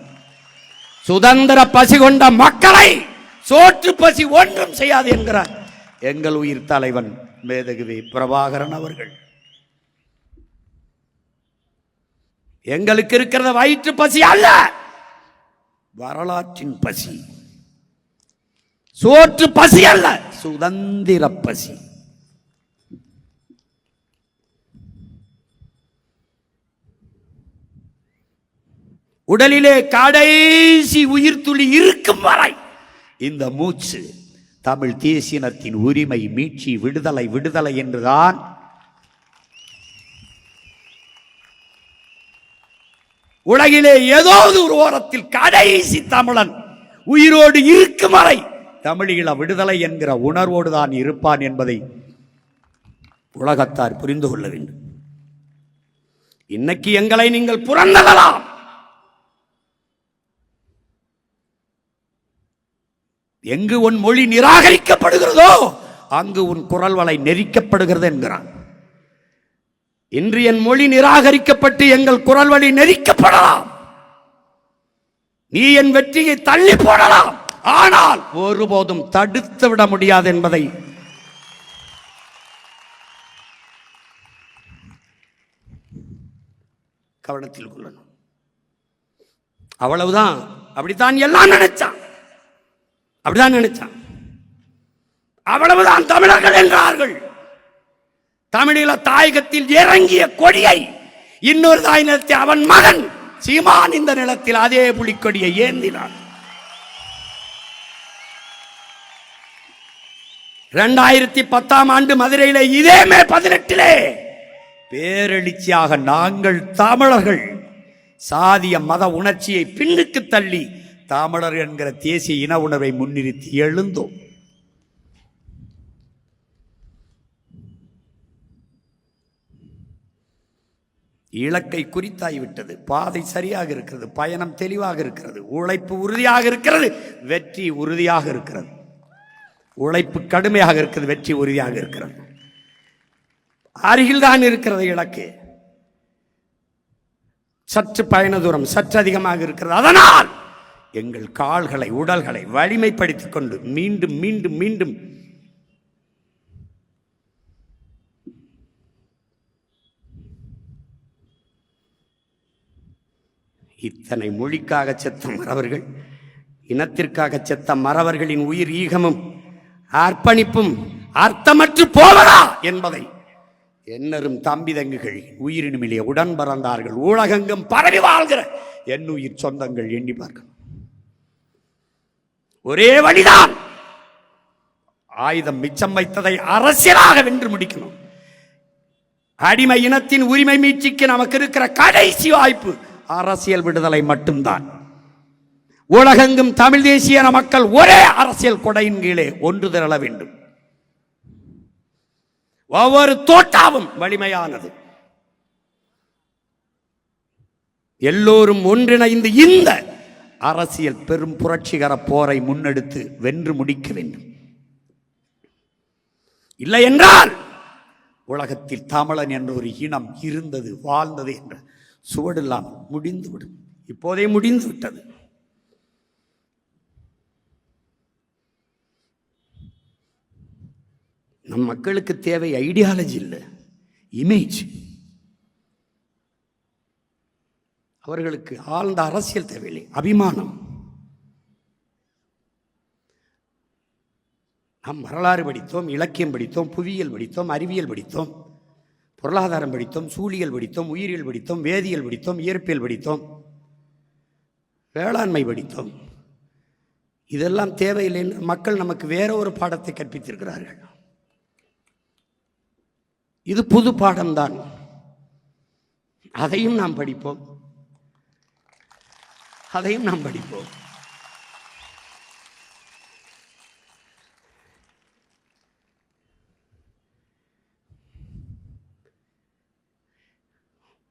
சுதந்திர பசி கொண்ட மக்களை சோற்று பசி ஒன்றும் செய்யாது என்கிறார் எங்கள் உயிர் தலைவன் மேதகுவி பிரபாகரன் அவர்கள். எங்களுக்கு இருக்கிறத வயிற்று பசி அல்ல, வரலாற்றின் பசி. சோற்று பசி அல்ல, சுதந்திர பசி. உடலிலே கடைசி உயிர் துளி இருக்கும் வரை இந்த மூச்சு தமிழ் தேசியனத்தின் உரிமை, மீட்சி, விடுதலை, விடுதலை என்றுதான். உலகிலே ஏதோ ஒரு ஓரத்தில் கடைசி தமிழன் உயிரோடு இருக்கும் வரை தமிழீழ விடுதலை என்கிற உணர்வோடு தான் இருப்பான் என்பதை உலகத்தார் புரிந்து கொள்ள வேண்டும். இன்னைக்கு எங்களை நீங்கள் புறந்தள்ளலாம், எங்கு உன் மொழி நிராகரிக்கப்படுகிறதோ அங்கு உன் குரல் வலை நெரிக்கப்படுகிறது என்கிறான். இன்று என் மொழி நிராகரிக்கப்பட்டு எங்கள் குரல் வழி நெரிக்கப்படலாம், நீ என் வெற்றியை தள்ளி போடலாம், ஆனால் ஒருபோதும் தடுத்து விட முடியாது என்பதை கவனத்தில் கொள்ளணும். அவ்வளவுதான். அப்படித்தான் எல்லாம் நினைச்சான், அப்படிதான் நினைச்சான். அவ்வளவுதான் தமிழர்கள் என்றார்கள். தமிழீழ தாயகத்தில் இறங்கிய கொடியை இன்னொரு தாய் நிலத்தில் அவன் மகன் சீமான் இந்த நிலத்தில் அதே புலிக்கொடியை ஏந்தினான். 2010 மதுரையில இதே மே 18 பேரெழுச்சியாக நாங்கள் தமிழர்கள் சாதிய மத உணர்ச்சியை பின்னுக்கு தள்ளி தமிழர் என்கிற தேசிய இன உணர்வை முன்னிறுத்தி எழுந்தோம். இலக்கை குறித்தாகிவிட்டது, பாதை சரியாக இருக்கிறது, பயணம் தெளிவாக இருக்கிறது, உழைப்பு உறுதியாக இருக்கிறது, வெற்றி உறுதியாக இருக்கிறது. உழைப்பு கடுமையாக இருக்கிறது, வெற்றி உறுதியாக இருக்கிறது. அருகில்தான் இருக்கிறது இலக்கு, சற்று பயண தூரம் சற்று அதிகமாக இருக்கிறது. அதனால் எங்கள் கால்களை உடல்களை வலிமைப்படுத்திக் கொண்டு மீண்டும் மீண்டும் மீண்டும் இத்தனை மொழிக்காக செத்த மறவர்கள், இனத்திற்காக செத்த மறவர்களின் உயிர் ஈகமும் அர்ப்பணிப்பும் அர்த்தமற்று போவதா என்பதை என்னரும் தம்பி தங்குகள் உயிரினுமிலே உடன் பறந்தார்கள் உலகெங்கும் பரவி வாழ்கிற என்னுயிர் சொந்தங்கள் எண்ணி பார்க்கணும். ஒரே வழிதான், ஆயுதம் மிச்சம் வைத்ததை அரசியலாக வென்று முடிக்கணும். அடிமை இனத்தின் உரிமை மீட்சிக்கு நமக்கு இருக்கிற கடைசி வாய்ப்பு அரசியல் விடுதலை மட்டும்தான். உலகெங்கும் தமிழ் தேசிய மக்கள் ஒரே அரசியல் கொடையின் கீழே ஒன்று திரள வேண்டும். ஒவ்வொரு தோட்டாவும் வலிமையானது. எல்லோரும் ஒன்றிணைந்து இந்த அரசியல் பெரும் புரட்சிகர போரை முன்னெடுத்து வென்று முடிக்க வேண்டும். இல்லை என்றால் உலகத்தில் தமிழன் என்ற ஒரு இனம் இருந்தது வாழ்ந்தது என்ற சுவடு இல்லாமல் முடிந்துவிடும். இப்போதே முடிந்து விட்டது. நம் மக்களுக்கு தேவை ஐடியாலஜி இல்லை, இமேஜ். அவர்களுக்கு ஆழ்ந்த அரசியல் தேவையில்லை, அபிமானம். நாம் வரலாறு படித்தோம், இலக்கியம் படித்தோம், புவியியல் படித்தோம், அறிவியல் படித்தோம், பொருளாதாரம் படித்தோம், சூழியல் படித்தோம், உயிரியல் படித்தோம், வேதியியல் படித்தோம், இயற்பியல் படித்தோம், வேளாண்மை படித்தோம். இதெல்லாம் தேவையில்லை என்று மக்கள் நமக்கு வேற ஒரு பாடத்தை கற்பித்திருக்கிறார்கள். இது புது பாடம்தான், அதையும் நாம் படிப்போம், அதையும் நாம் படிப்போம்.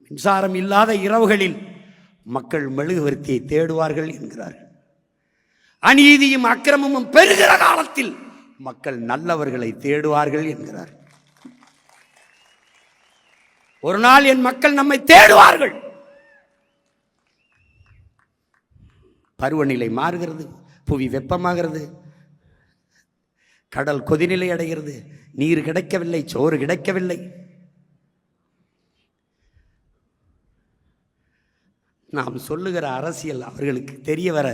மின்சாரம் இல்லாத இரவுகளில் மக்கள் மெழுகுவர்த்தியை தேடுவார்கள் என்கிறார்கள். அநீதியும் அக்கிரமமும் பெருகிற காலத்தில் மக்கள் நல்லவர்களை தேடுவார்கள் என்கிறார்கள். ஒரு நாள் என் மக்கள் நம்மை தேடுவார்கள். பருவநிலை மாறுகிறது, புவி வெப்பமாகிறது, கடல் கொதிநிலை அடைகிறது, நீர் கிடைக்கவில்லை, சோறு கிடைக்கவில்லை. நாம் சொல்லுகிற அரசியல் அவர்களுக்கு தெரிய வர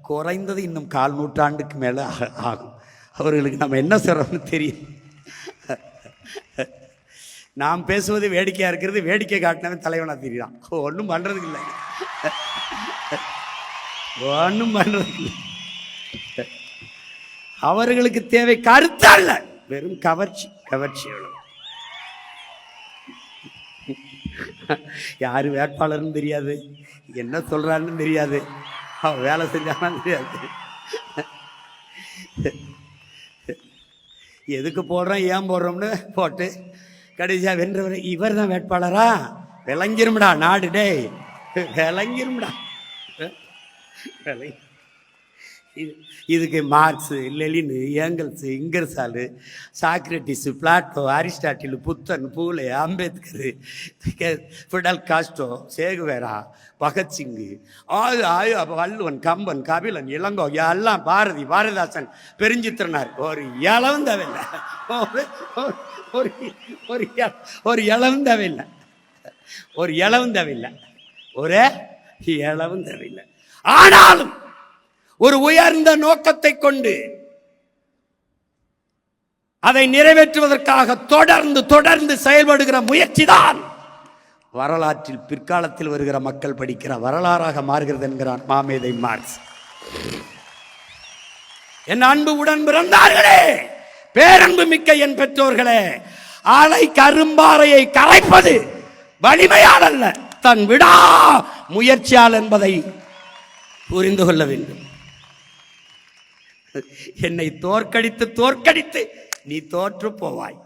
குறைந்தது இன்னும் 1/4 நூற்றாண்டுக்கு மேலே ஆகும். அவர்களுக்கு நம்ம என்ன சொல்கிறோம்னு தெரியும். நாம் பேசுவது வேடிக்கையாக இருக்கிறது, வேடிக்கை காட்டினவன் தலைவனாக தெரியுறான். ஒன்றும் பண்ணுறதுக்கு இல்லை, ஒன்றும் பண்ணுறதுக்கு இல்லை. அவர்களுக்கு தேவை கருத்து அல்ல, வெறும் கவர்ச்சி. கவர்ச்சி எவ்வளவு? யாரு வேட்பாளர்னு தெரியாது, என்ன சொல்றான்னு தெரியாது, அவன் வேலை செஞ்சான்னு தெரியாது, எதுக்கு போடுறோம் ஏன் போடுறோம்னு போட்டு கடைசியா வென்றவர் இவர் தான் வேட்பாளரா? விளங்கிரும்டா நாடு, டே விளங்கிரும்டா. இதுக்கு marks, Lenin, Engels, இங்கர்சாலு, Socrates, Plato, Aristotle, புத்தன், பூலே, அம்பேத்கர், ஃபிடல் காஸ்ட்ரோ, சேகுவேரா, பகத்சிங்கு, வள்ளுவன், கம்பன், கபிலன், இளங்கோ, எல்லாம் பாரதி, பாரதிதாசன், பெருஞ்சித்திரனார். ஒரு இளவும் தேவையில்லை, ஒரு இளவும் தேவையில்லை, ஒரு இளவும் தேவையில்லை, ஒரே இளவும் தேவையில்லை. ஆனாலும் ஒரு உயர்ந்த நோக்கத்தை கொண்டு அதை நிறைவேற்றுவதற்காக தொடர்ந்து தொடர்ந்து செயல்படுகிற முயற்சிதான் வரலாற்றில் பிற்காலத்தில் வருகிற மக்கள் படிக்கிற வரலாறாக மாறுகிறது என்கிறான் மாமேதை மார்க்ஸ். என் அன்பு உடன் பிறந்தார்களே, பேரன்பு மிக்க என் பெற்றோர்களே, அலை கரும்பாறையை கரைப்பது வலிமையால் அல்ல, தன் விடா முயற்சியால் என்பதை புரிந்து கொள்ள வேண்டும். என்னை தோற்கடித்து தோற்கடித்து நீ தோற்று போவாய்.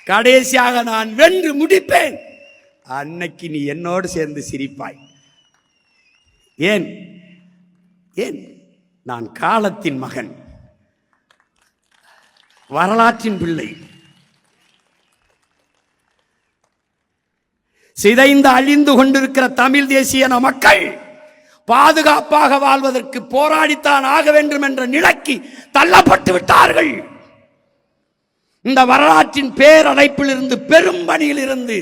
கடைசியாக நான் வென்று முடிப்பேன். அன்னைக்கு நீ என்னோடு சேர்ந்து சிரிப்பாய். ஏன் ஏன் நான் காலத்தின் மகன், வரலாற்றின் பிள்ளை. சிதைந்து அழிந்து கொண்டிருக்கிற தமிழ் தேசிய மக்கள் பாதுகாப்பாக வாழ்வதற்கு போராடித்தான் ஆக வேண்டும் என்ற நிலைக்கு தள்ளப்பட்டு விட்டார்கள். இந்த வரலாற்றின் பேரடைப்பில் இருந்து, பெரும் பணியில் இருந்து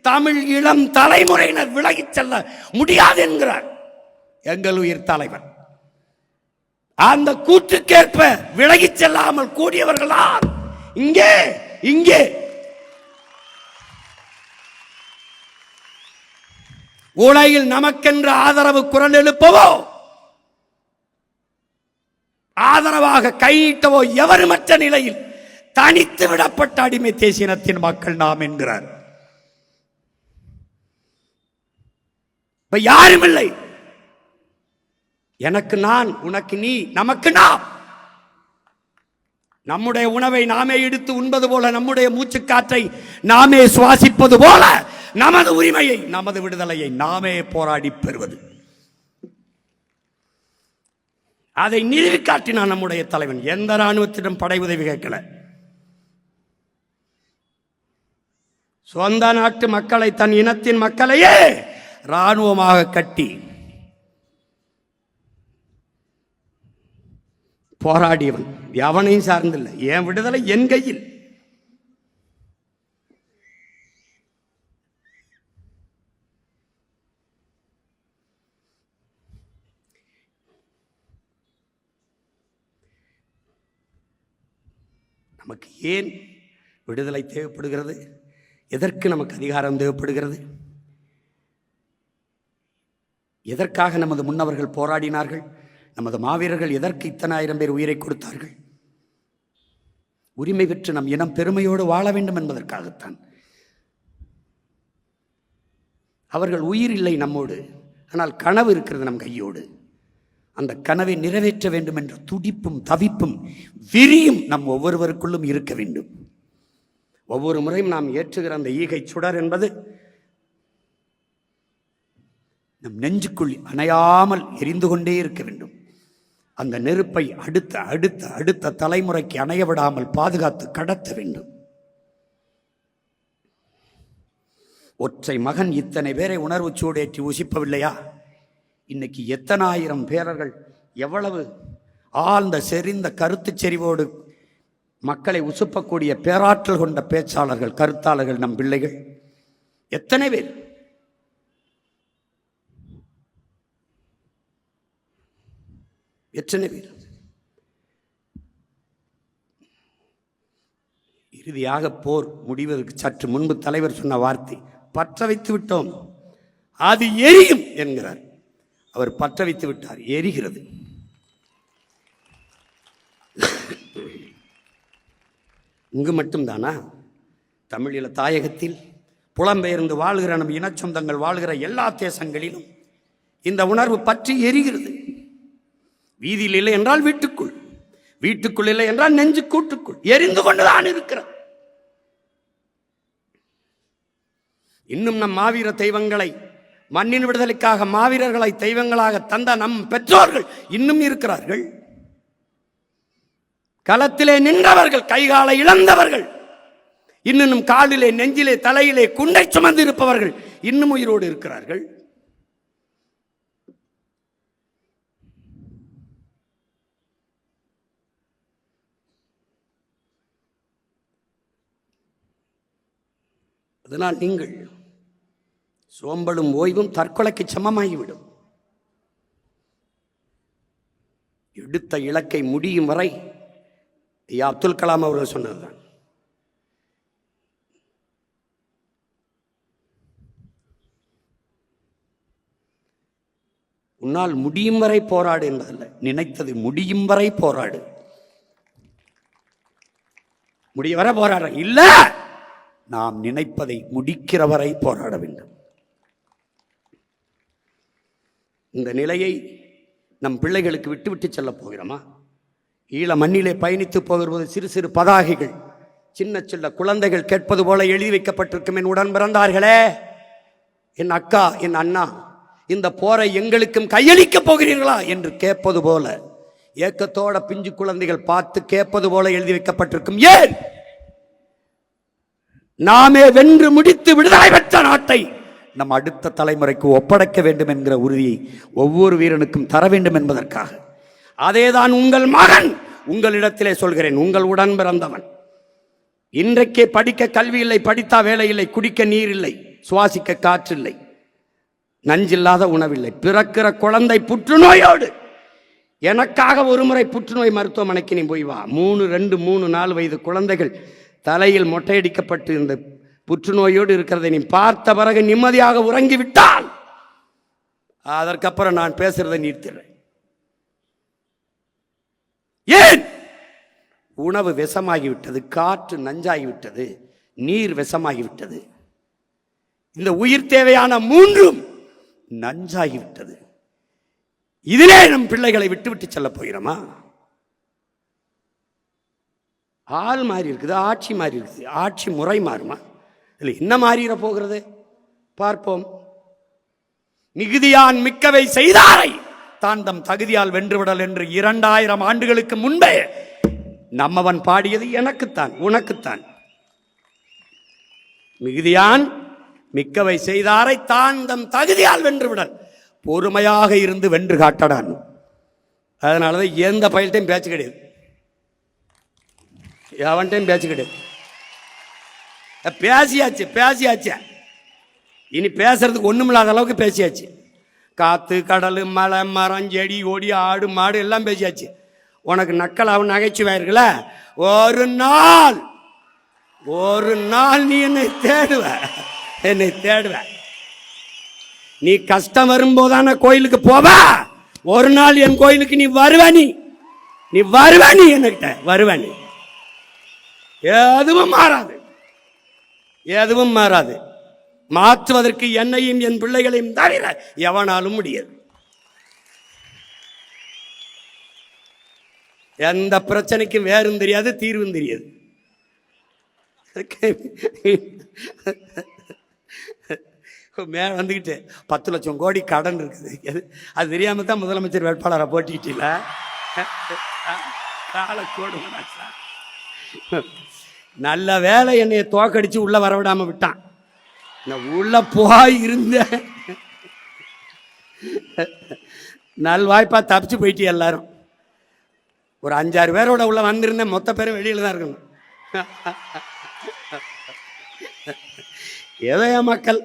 தமிழ் இளம் தலைமுறையினர் விலகிச் செல்ல முடியாது என்கிறார் எங்கள் உயிர் தலைவர். அந்த கூற்றுக்கேற்ப விலகிச் செல்லாமல் கூடியவர்களால் இங்கே இங்கே உலகில் நமக்கென்று ஆதரவு குரல் எழுப்பவோ ஆதரவாக கையிட்டவோ எவருமற்ற நிலையில் தனித்து விடப்பட்ட அடிமை தேசியத்தின் மக்கள் நாம் என்கிறார். இப்ப யாரும் இல்லை. எனக்கு நான், உனக்கு நீ, நமக்கு நாம். நம்முடைய உணவை நாமே எடுத்து உண்பது போல, நம்முடைய மூச்சுக்காற்றை நாமே சுவாசிப்பது போல, நமது உரிமையை, நமது விடுதலையை நாமே போராடி பெறுவது. அதை நிறுவி காட்டினான் நம்முடைய தலைவன். எந்த ராணுவத்திடம் படை உதவி கேட்கல. சொந்த நாட்டு மக்களை, தன் இனத்தின் மக்களையே ராணுவமாக கட்டி போராடியவன். எவனையும் சார்ந்தில்லை. என் விடுதலை என் கையில். நமக்கு ஏன் விடுதலை தேவைப்படுகிறது? எதற்கு நமக்கு அதிகாரம் தேவைப்படுகிறது? எதற்காக நமது முன்னவர்கள் போராடினார்கள்? நமது மாவீரர்கள் எதற்கு இத்தனை ஆயிரம் பேர் உயிரை கொடுத்தார்கள்? உரிமை பெற்று நம் இனம் பெருமையோடு வாழ வேண்டும் என்பதற்காகத்தான். அவர்கள் உயிர் இல்லை நம்மோடு, ஆனால் கனவு இருக்கிறது நம் கையோடு. அந்த கனவை நிறைவேற்ற வேண்டும் என்ற துடிப்பும் தவிப்பும் விரியும் நம் ஒவ்வொருவருக்குள்ளும் இருக்க வேண்டும். ஒவ்வொரு முறையும் நாம் ஏற்றுகிற அந்த ஈகை சுடர் என்பது நம் நெஞ்சுக்குள் அணையாமல் எரிந்து கொண்டே இருக்க வேண்டும். அந்த நெருப்பை அடுத்த அடுத்த அடுத்த தலைமுறைக்கு அணைய விடாமல் பாதுகாத்து கடத்த வேண்டும். ஒற்றை மகன் இத்தனை பேரை உணர்வு சூடேற்றி உசிப்பவில்லையா? இன்னைக்கு எத்தனை ஆயிரம் பேரர்கள், எவ்வளவு ஆழ்ந்த செறிந்த கருத்து செறிவோடு மக்களை உசுப்பக்கூடிய பேராற்றல் கொண்ட பேச்சாளர்கள், கருத்தாளர்கள் நம் பிள்ளைகள் எத்தனை பேர். எத்தனை பேர். இறுதியாக போர் முடிவதற்கு சற்று முன்பு தலைவர் சொன்ன வார்த்தை, பற்ற வைத்து விட்டோம், அது எரியும் என்கிறார். அவர் பற்ற வைத்து விட்டார், எரிகிறது. இங்கு மட்டும்தானா? தமிழீழ தாயகத்தில் புலம்பெயர்ந்து வாழ்கிற நம் இனச்சொந்தங்கள் வாழ்கிற எல்லா தேசங்களிலும் இந்த உணர்வு பற்றி எரிகிறது. வீதியில் இல்லை என்றால் வீட்டுக்குள், வீட்டுக்குள் இல்லை என்றால் நெஞ்சு கூட்டுக்குள் எரிந்து கொண்டுதான் இருக்கிறது. இன்னும் நம் மாவீர தெய்வங்களை, மண்ணின் விடுதலைக்காக மாவீரர்களை தெய்வங்களாக தந்த நம் பெற்றோர்கள் இன்னும் இருக்கிறார்கள். களத்திலே நின்றவர்கள், கைகாலை இழந்தவர்கள், இன்னும் காலிலே நெஞ்சிலே தலையிலே குண்டை சுமந்து இருப்பவர்கள் இன்னும் உயிரோடு இருக்கிறார்கள். அதனால் நீங்கள் சோம்பலும் ஓய்வும் தற்கொலைக்கு சமமாகிவிடும். எடுத்த இலக்கை முடியும் வரை ஐயா அப்துல் கலாம் அவர்கள் சொன்னதுதான். உன்னால் முடியும் வரை போராடு என்பதல்ல, நினைத்தது முடியும் வரை போராடு. முடிய வரை போராட இல்ல, நாம் நினைப்பதை முடிக்கிற வரை போராட வேண்டும். இந்த நிலையை நம் பிள்ளைகளுக்கு விட்டு விட்டு செல்ல போகிறோமா? ஈழ மண்ணிலே பயணித்து போகிறது சிறு சிறு பதாகைகள், சின்ன சின்ன குழந்தைகள் கேட்பது போல எழுதி வைக்கப்பட்டிருக்கும். என் உடன் பிறந்தார்களே, என் அக்கா, என் அண்ணா, இந்த போரை எங்களுக்கும் கையளிக்கப் போகிறீர்களா என்று கேட்பது போல, ஏக்கத்தோட பிஞ்சு குழந்தைகள் பார்த்து கேட்பது போல எழுதி வைக்கப்பட்டிருக்கும். ஏன்? நாமே வென்று முடித்து விடுதலை பெற்ற நாட்டை நம் அடுத்த தலைமுறைக்கு ஒப்படைக்க வேண்டும் என்கிற உறுதியை ஒவ்வொரு வீரனுக்கும் தர வேண்டும் என்பதற்காக. அதேதான் உங்கள் மகன் உங்களிடத்திலே சொல்கிறேன். உங்கள் உடன் பிறந்தவன். இன்றைக்கே படிக்க கல்வி இல்லை, படித்தா வேலை இல்லை, குடிக்க நீர் இல்லை, சுவாசிக்க காற்று இல்லை, நஞ்சில்லாத உணவில்லை. பிறக்கிற குழந்தை புற்றுநோயோடு. எனக்காக ஒரு முறை புற்றுநோய் மருத்துவமனைக்கு நீ போய் வா. 3, 4 வயது குழந்தைகள் தலையில் மொட்டையடிக்கப்பட்டு இந்த புற்றுநோயோடு இருக்கிறதை நீ பார்த்த பிறகு நிம்மதியாக உறங்கிவிட்டால் அதற்கப்புறம் நான் பேசுறதை நிறுத்திடுறேன். ஏன்? உணவு விஷமாகிவிட்டது, காற்று நஞ்சாகிவிட்டது, நீர் விஷமாகிவிட்டது, இந்த உயிர் தேவையான 3ம் நஞ்சாகிவிட்டது. இதிலே நம் பிள்ளைகளை விட்டு செல்ல போகிறோமா? ஆள் மாறி இருக்குது, ஆட்சி மாறி இருக்குது, ஆட்சி முறை மாறுமா? இல்லை, என்ன மாறிட போகிறது பார்ப்போம். மிகுதியான் மிக்கவை செய்தாரை தான் தம் தகுதியால் வென்றுவிடல் என்று 2000 ஆண்டுகளுக்கு முன்பே நம்மவன் பாடியது எனக்குத்தான், உனக்குத்தான். மிகுதியான் மிக்கவை செய்தாரை தான் தம் தகுதியால் வென்றுவிடல். பொறுமையாக இருந்து வென்று காட்டடான். அதனாலதான் எந்த பயில்ட்டையும் பேச்சு கிடையாது, எவன்டையும் பேச்சு கிடையாது. பேசியாச்சு. இனி பேசுறதுக்கு ஒண்ணுமில்லாத அளவுக்கு பேசியாச்சு. காத்து, கடல், மலை, மரம், செடி, கொடி, ஆடு, மாடு எல்லாம் பேசியாச்சு. உனக்கு நக்கலாவும் நகைச்சுவாயிருக்கல, ஒரு நாள் நீ என்னை தேடுவ. நீ கஷ்டம் வரும்போதான கோயிலுக்கு போவ. ஒரு நாள் என் கோயிலுக்கு நீ வருவ. என்கிட்ட வருவ. நீ எதுவும் மாறாது. மாற்றுவதற்கு என்னையும் என் பிள்ளைகளையும் தவிர எவனாலும் முடியாது. எந்த பிரச்சனைக்கும் வேறும் தெரியாது, தீர்வும் தெரியாது. மேல வந்துக்கிட்டு 10 லட்சம் கோடி கடன் இருக்குது. அது தெரியாம தான் முதலமைச்சர் வேட்பாளரை போட்டிக்கிட்டீங்கள. நல்ல வேலை என்னைய தோக்கடிச்சு உள்ள வரவிடாம விட்டான். உள்ள போய் இருந்த நல்வாய்ப்பா தப்பிச்சு போயிட்டு எல்லாரும். ஒரு 5-6 பேரோட உள்ள வந்திருந்தேன், மொத்த பேரும் வெளியில தான் இருக்கணும். ஏதோ என் மக்கள்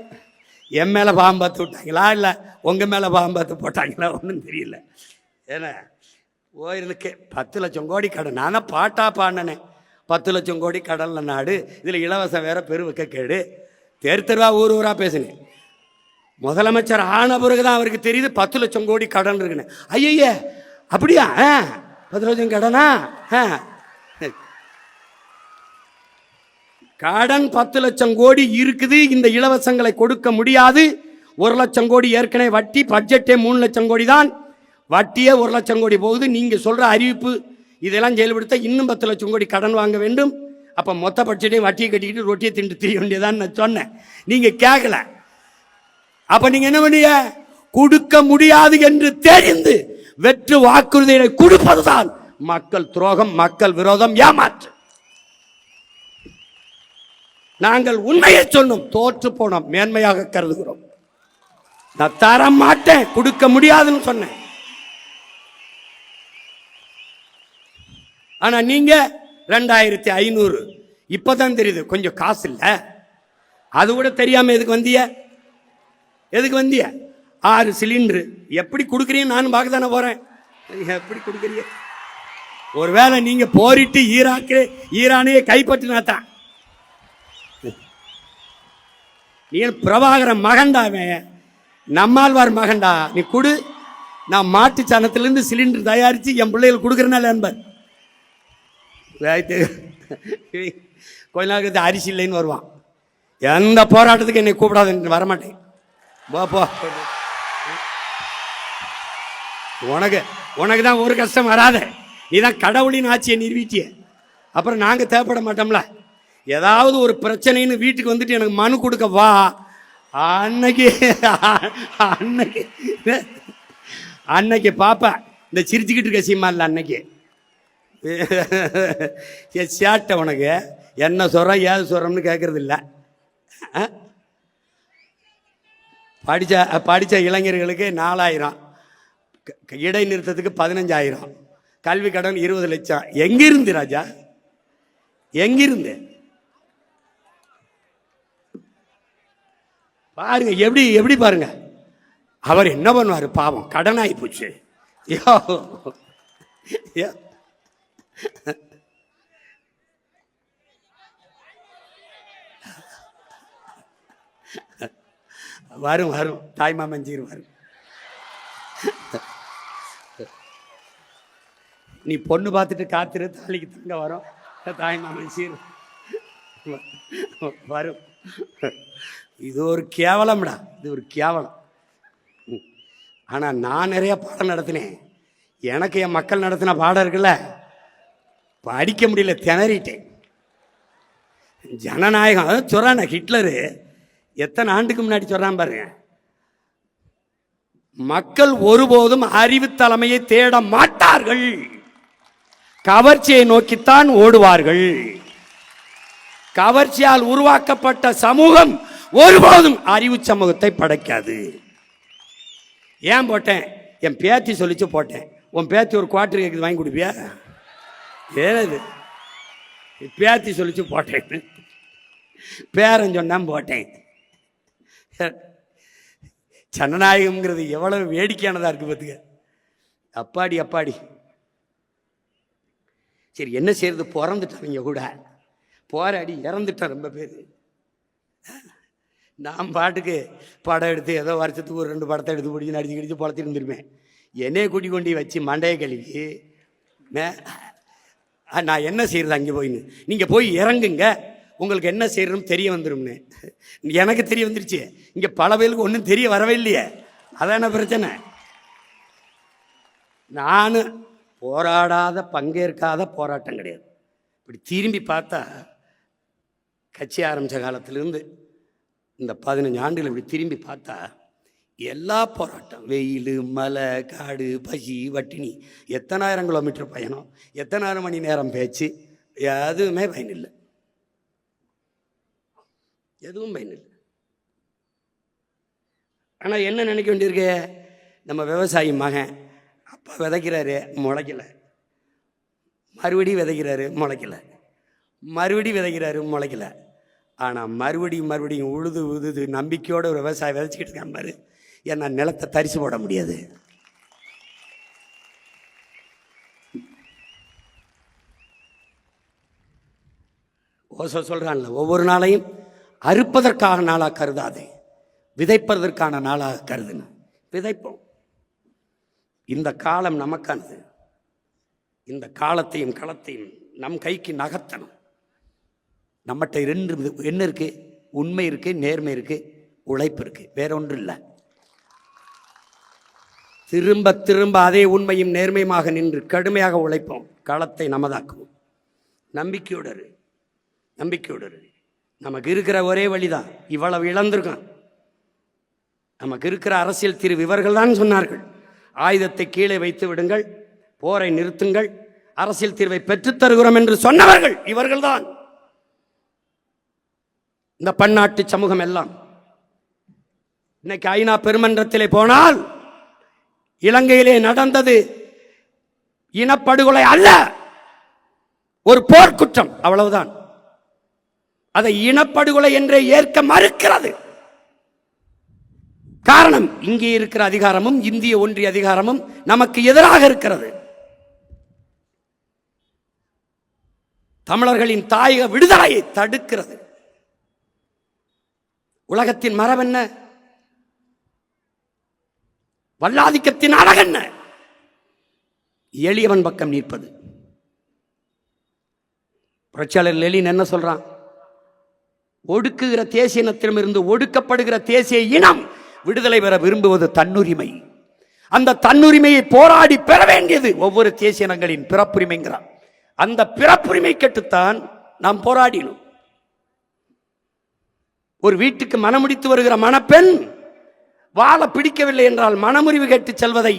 என் மேல பாம்பாத்து விட்டாங்களா இல்ல உங்க மேல பாம்பாத்து போட்டாங்களா ஒன்றும் தெரியல. ஏன்னா போயிருந்துக்கு 10 லட்சம் கோடி கடன். நான் தான் பாட்டா பாடினேன், 10 லட்சம் கோடி கடல்ல நாடு, இதுல இலவசம் வேற பெருவிக்க கேடு. தெருவா ஊரா பேசுனேன். முதலமைச்சர் ஆன பிறகுதான் அவருக்கு தெரியுது 10 லட்சம் கோடி கடன் இருக்குன்னு. ஐய அப்படியா? 10 லட்சம் கடனா? கடன் 10 லட்சம் கோடி இருக்குது. இந்த இலவசங்களை கொடுக்க முடியாது. 1 லட்சம் கோடி ஏற்கனவே வட்டி. பட்ஜெட்டே 3 லட்சம் கோடி தான். வட்டியே 1 லட்சம் கோடி போகுது. நீங்க சொல்ற அறிவிப்பு இதெல்லாம் செயல்படுத்த இன்னும் 10 லட்சம் கோடி கடன் வாங்க வேண்டும். அப்ப மொத்த பட்ஜெட்டையும் வட்டியை கட்டிக்கிட்டு ரொட்டியை திண்டு திரிய வேண்டியதான் நான் சொன்னேன். நீங்க கேட்கல. அப்ப நீங்க என்ன பண்ணீங்க? கொடுக்க முடியாது என்று தெரிந்து வெற்று வாக்குறுதிகளை கொடுப்பதுதான் மக்கள் துரோகம், மக்கள் விரோதம், ஏமாற்று. நாங்கள் உண்மையை சொன்னோம், தோற்று போனோம், மேன்மையாக கருதுகிறோம். நான் தர மாட்டேன், கொடுக்க முடியாதுன்னு சொன்னேன். ஆனா நீங்க 2500 இப்பதான் தெரியுது கொஞ்சம் காசு இல்ல. அது கூட தெரியாம எதுக்கு வந்திய? 6 சிலிண்டரு எப்படி கொடுக்குறீங்க? நானும் பார்க்க தானே போறேன். எப்படி கொடுக்குறீங்க? ஒருவேளை நீங்க போரிட்டு ஈரானையே கைப்பற்றினாத்தான். நீ பிரபாகரன் மகன்டாவே, நம்மாழ்வார் மகன்டா. நீ கொடு, நான் மாட்டு சாணத்திலிருந்து சிலிண்டர் தயாரிச்சு என் பிள்ளைகள் கொடுக்குறேனால என்பார். கொஞ்ச நாள் கழித்து அரிசி இல்லைன்னு வருவான். எந்த போராட்டத்துக்கு என்னை கூப்பிடாதுன்னு வரமாட்டேன். போ உனக்கு தான் ஒரு கஷ்டம் வராத. நீ தான் கடவுளின் ஆட்சியை நிறுவிட்டிய. அப்புறம் நாங்கள் தேவைப்பட மாட்டோம்ல. ஏதாவது ஒரு பிரச்சனைன்னு வீட்டுக்கு வந்துட்டு எனக்கு மனு கொடுக்க வா. அன்னைக்கு அன்னைக்கு அன்னைக்கு பாப்பா இந்த சிரிச்சுக்கிட்டு இருக்க சீமா இல்லை. அன்னைக்கு சேட்டை உனக்கு என்ன சொல்கிறோம் ஏது சொல்கிறோம்னு கேட்கறது இல்லை. படித்த இளைஞர்களுக்கு 4000, இடைநிறுத்தத்துக்கு 15,000, கல்வி கடன் 20 லட்சம். எங்கிருந்து ராஜா? எங்கிருந்து? பாருங்க எப்படி பாருங்க. அவர் என்ன பண்ணுவார் பாவம், கடன் ஆகி போச்சு. வரும் தாய்மாமன் சீர் வரும். நீ பொண்ணு பார்த்துட்டு காத்திரு, தாலிக்கு தங்க வரும். தாய்மாமன் சீர் வரும். இது ஒரு கேவலம்டா, இது ஒரு கேவலம். ஆனால் நான் நிறைய பாடம் நடத்தினேன். எனக்கு என் மக்கள் நடத்தின பாடம் இருக்குல்ல, படிக்க முடியல, திணறிட்டேன். ஜனநாயகம் அதான் சொல்கிறான் ஹிட்லரு. எத்தனை ஆண்டுக்கு முன்னாடி சொல்கிறான் பாருங்க. மக்கள் ஒருபோதும் அறிவு தலைமையை தேட மாட்டார்கள், கவர்ச்சியை நோக்கித்தான் ஓடுவார்கள். கவர்ச்சியால் உருவாக்கப்பட்ட சமூகம் ஒருபோதும் அறிவு சமூகத்தை படைக்காது. ஏன் போட்டேன்? என் பேத்தி சொல்லிச்சு போட்டேன். உன் பேத்தி ஒரு குவார்டர் கேக்குது, வாங்கி கொடுப்பியா? ஏது பேத்தி சொல்லிச்சு போட்டேன், பேரன் சொன்னான் போட்டேன். ஜனநாயகம்ங்கிறது எவ்வளவு வேடிக்கையானதா இருக்கு பார்த்துக்க. அப்பாடி சரி என்ன செய்யறது, பிறந்துட்டாங்க கூட போராடி இறந்துட்டான் ரொம்ப பேர். நான் பாட்டுக்கு படம் எடுத்து ஏதோ வருஷத்துக்கு ஒரு 2 படத்தை எடுத்து பிடிச்சி நடிச்சு கிடிச்சு பொழத்திட்டு இருந்துருப்பேன். என்னையை கூட்டி கொண்டு வச்சு மண்டையை கழுவி நான் என்ன செய்யறது அங்கே போயின்னு. நீங்கள் போய் இறங்குங்க, உங்களுக்கு என்ன செய்யறதுன்னு தெரிய வந்துடும்னு. எனக்கு தெரிய வந்துருச்சு. இங்கே பல பேருக்கு ஒன்றும் தெரிய வரவே இல்லையே, அதான பிரச்சனை. நான் போராடாத பங்கேற்காத போராட்டம் கிடையாது. இப்படி திரும்பி பார்த்தா கட்சி ஆரம்பித்த காலத்திலேருந்து இந்த 15 ஆண்டுகள் இப்படி திரும்பி பார்த்தா எல்லா போராட்டம், வெயில், மலை, காடு, பசி, வட்டினி, எத்தனாயிரம் கிலோமீட்டர் பயணம், எத்தனாயிரம் மணி நேரம் பேச்சு, எதுவுமே பயனில்லை, எதுவும் பயனில்லை. ஆனால் என்ன நினைக்க வேண்டியிருக்கு, நம்ம விவசாயி மகன் அப்பா விதைக்கிறாரு முளைக்கலை, மறுபடியும் விதைக்கிறாரு முளைக்கலை, மறுபடியும் விதைக்கிறாரு முளைக்கலை. ஆனால் மறுபடியும் உழுது நம்பிக்கையோடு ஒரு விவசாயி விதைச்சிக்கிட்டு இருக்கான் பாரு. ஏன்னா நிலத்தை தரிசு போட முடியாது. ஓசோ சொல்கிறான்ல, ஒவ்வொரு நாளையும் அறுப்பதற்கான நாளாக கருதாதே, விதைப்பதற்கான நாளாக கருதுன்னு. விதைப்போம். இந்த காலம் நமக்கானது. இந்த காலத்தையும் களத்தையும் நம் கைக்கு நகர்த்தணும். நம்மகிட்ட 2 என்ன இருக்கு? உண்மை இருக்கு, நேர்மை இருக்கு, உழைப்பு இருக்கு, வேற ஒன்றும் இல்லை. திரும்ப அதே உண்மையும் நேர்மையுமாக நின்று கடுமையாக உழைப்போம். களத்தை நமதாக்குவோம். நம்பிக்கையோடு நமக்கு இருக்கிற ஒரே வழிதான். இவ்வளவு இழந்திருக்கான். நமக்கு இருக்கிற அரசியல் தீர்வு இவர்கள் தான் சொன்னார்கள். ஆயுதத்தை கீழே வைத்து விடுங்கள், போரை நிறுத்துங்கள், அரசியல் தீர்வை பெற்றுத் தருகிறோம் என்று சொன்னவர்கள் இவர்கள்தான். இந்த பன்னாட்டு சமூகம் எல்லாம் இன்னைக்கு ஐநா பெருமன்றத்திலே போனால் இலங்கையிலே நடந்தது இனப்படுகொலை அல்ல, ஒரு போர்க்குற்றம், அவ்வளவுதான். அதை இனப்படுகொலை என்றே ஏற்க மறுக்கிறது. காரணம், இங்கே இருக்கிற அதிகாரமும் இந்திய ஒன்றிய அதிகாரமும் நமக்கு எதிராக இருக்கிறது. தமிழர்களின் தாயக விடுதலையை தடுக்கிறது. உலகத்தின் மரபென்ன? வல்லாதிக்கத்தின் அழகென்ன? எளியவன் பக்கம் நிற்பது. புரட்சியாளர் லெனின் என்ன சொல்றான்? ஒடுக்குகிற தேசிய இனத்திடமிருந்து ஒடுக்கப்படுகிற தேசிய இனம் விடுதலை பெற விரும்புவது தன்னுரிமை. அந்த தன்னுரிமையை போராடி பெற வேண்டியது ஒவ்வொரு தேசிய இனங்களின் பிறப்புரிமைங்கிறான். அந்த பிறப்புரிமை கெட்டுத்தான் நாம் போராடினோம். ஒரு வீட்டுக்கு மனமுடித்து வருகிற மணப்பெண் வாழ பிடிக்கவில்லை என்றால் மனமுறிவு கேட்டு செல்வதை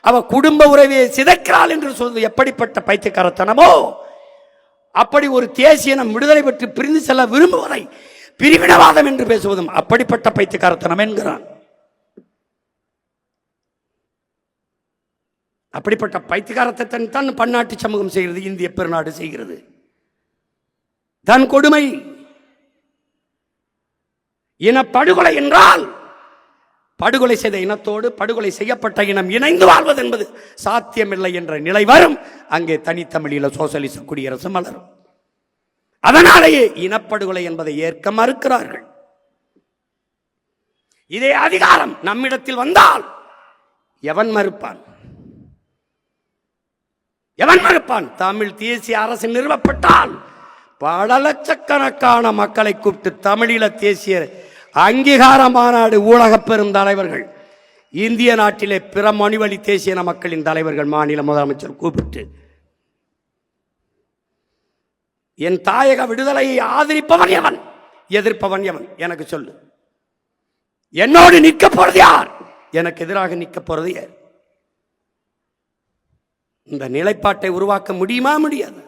அவ குடும்ப உறவை சிதைக்கிறாள் என்று சொல்வது எப்படிப்பட்ட பைத்தியக்காரத்தனமோ, அப்படி ஒரு தேசிய இனம் விடுதலை பெற்று பிரிந்து செல்ல விரும்புவதை பிரிவினவாதம் என்று பேசுவதும் அப்படிப்பட்ட பைத்தியக்காரத்தனம் என்கிறான். அப்படிப்பட்ட பைத்தியக்காரத்தை தான் பன்னாட்டு சமூகம் செய்கிறது, இந்திய பெருநாடு செய்கிறது. தன் கொடுமை. இனப்படுகொலை என்றால் படுகொலை செய்த இனத்தோடு படுகொலை செய்யப்பட்ட இனம் இணைந்து வாழ்வது என்பது சாத்தியமில்லை என்ற நிலை வரும். அங்கே தனித்தமிழில சோசலிச குடியரசு மலரும். அதனாலேயே இனப்படுகொலை என்பதை ஏற்க மறுக்கிறார்கள். இதே அதிகாரம் நம்மிடத்தில் வந்தால் எவன் மறுப்பான்? எவன் மறுப்பான்? தமிழ் தேசிய அரசு நிறுவப்பட்டால் பல லட்சக்கணக்கான மக்களை கூப்பிட்டு தமிழீழ தேசிய அங்கீகார மாநாடு ஊடக பெரும் தலைவர்கள், இந்திய நாட்டிலே பிற மொழிவழி தேசிய மக்களின் தலைவர்கள், மாநில முதலமைச்சர் கூப்பிட்டு என் தாயக விடுதலையை ஆதரிப்பவன் எவன், எதிர்ப்பவன் எவன் எனக்கு சொல்லு. என்னோடு நிற்க போறது யார், எனக்கு எதிராக நிற்க போறது யார்? இந்த நிலைப்பாட்டை உருவாக்க முடியுமா? முடியாது.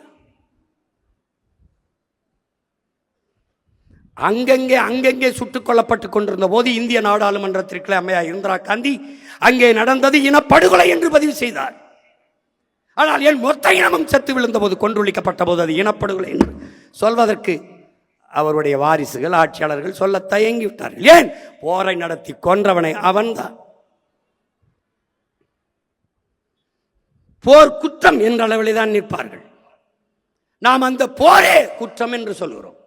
அங்கங்கே சுட்டுக் கொல்லப்பட்டுக் கொண்டிருந்த போது இந்திய நாடாளுமன்றத்திற்கு அம்மையார் இந்திரா காந்தி அங்கே நடந்தது இனப்படுகொலை என்று பதிவு செய்தார். ஆனால் என் மொத்த இனமும் செத்து விழுந்த போது, கொன்றொழிக்கப்பட்ட போது அது இனப்படுகொலை என்று சொல்வதற்கு அவருடைய வாரிசுகள் ஆட்சியாளர்கள் சொல்ல தயங்கிவிட்டார்கள். ஏன்? போரை நடத்தி கொன்றவனை அவன்தான். போர் குற்றம் என்ற அளவில் தான் நிற்பார்கள். நாம் அந்த போரே குற்றம் என்று சொல்கிறோம்.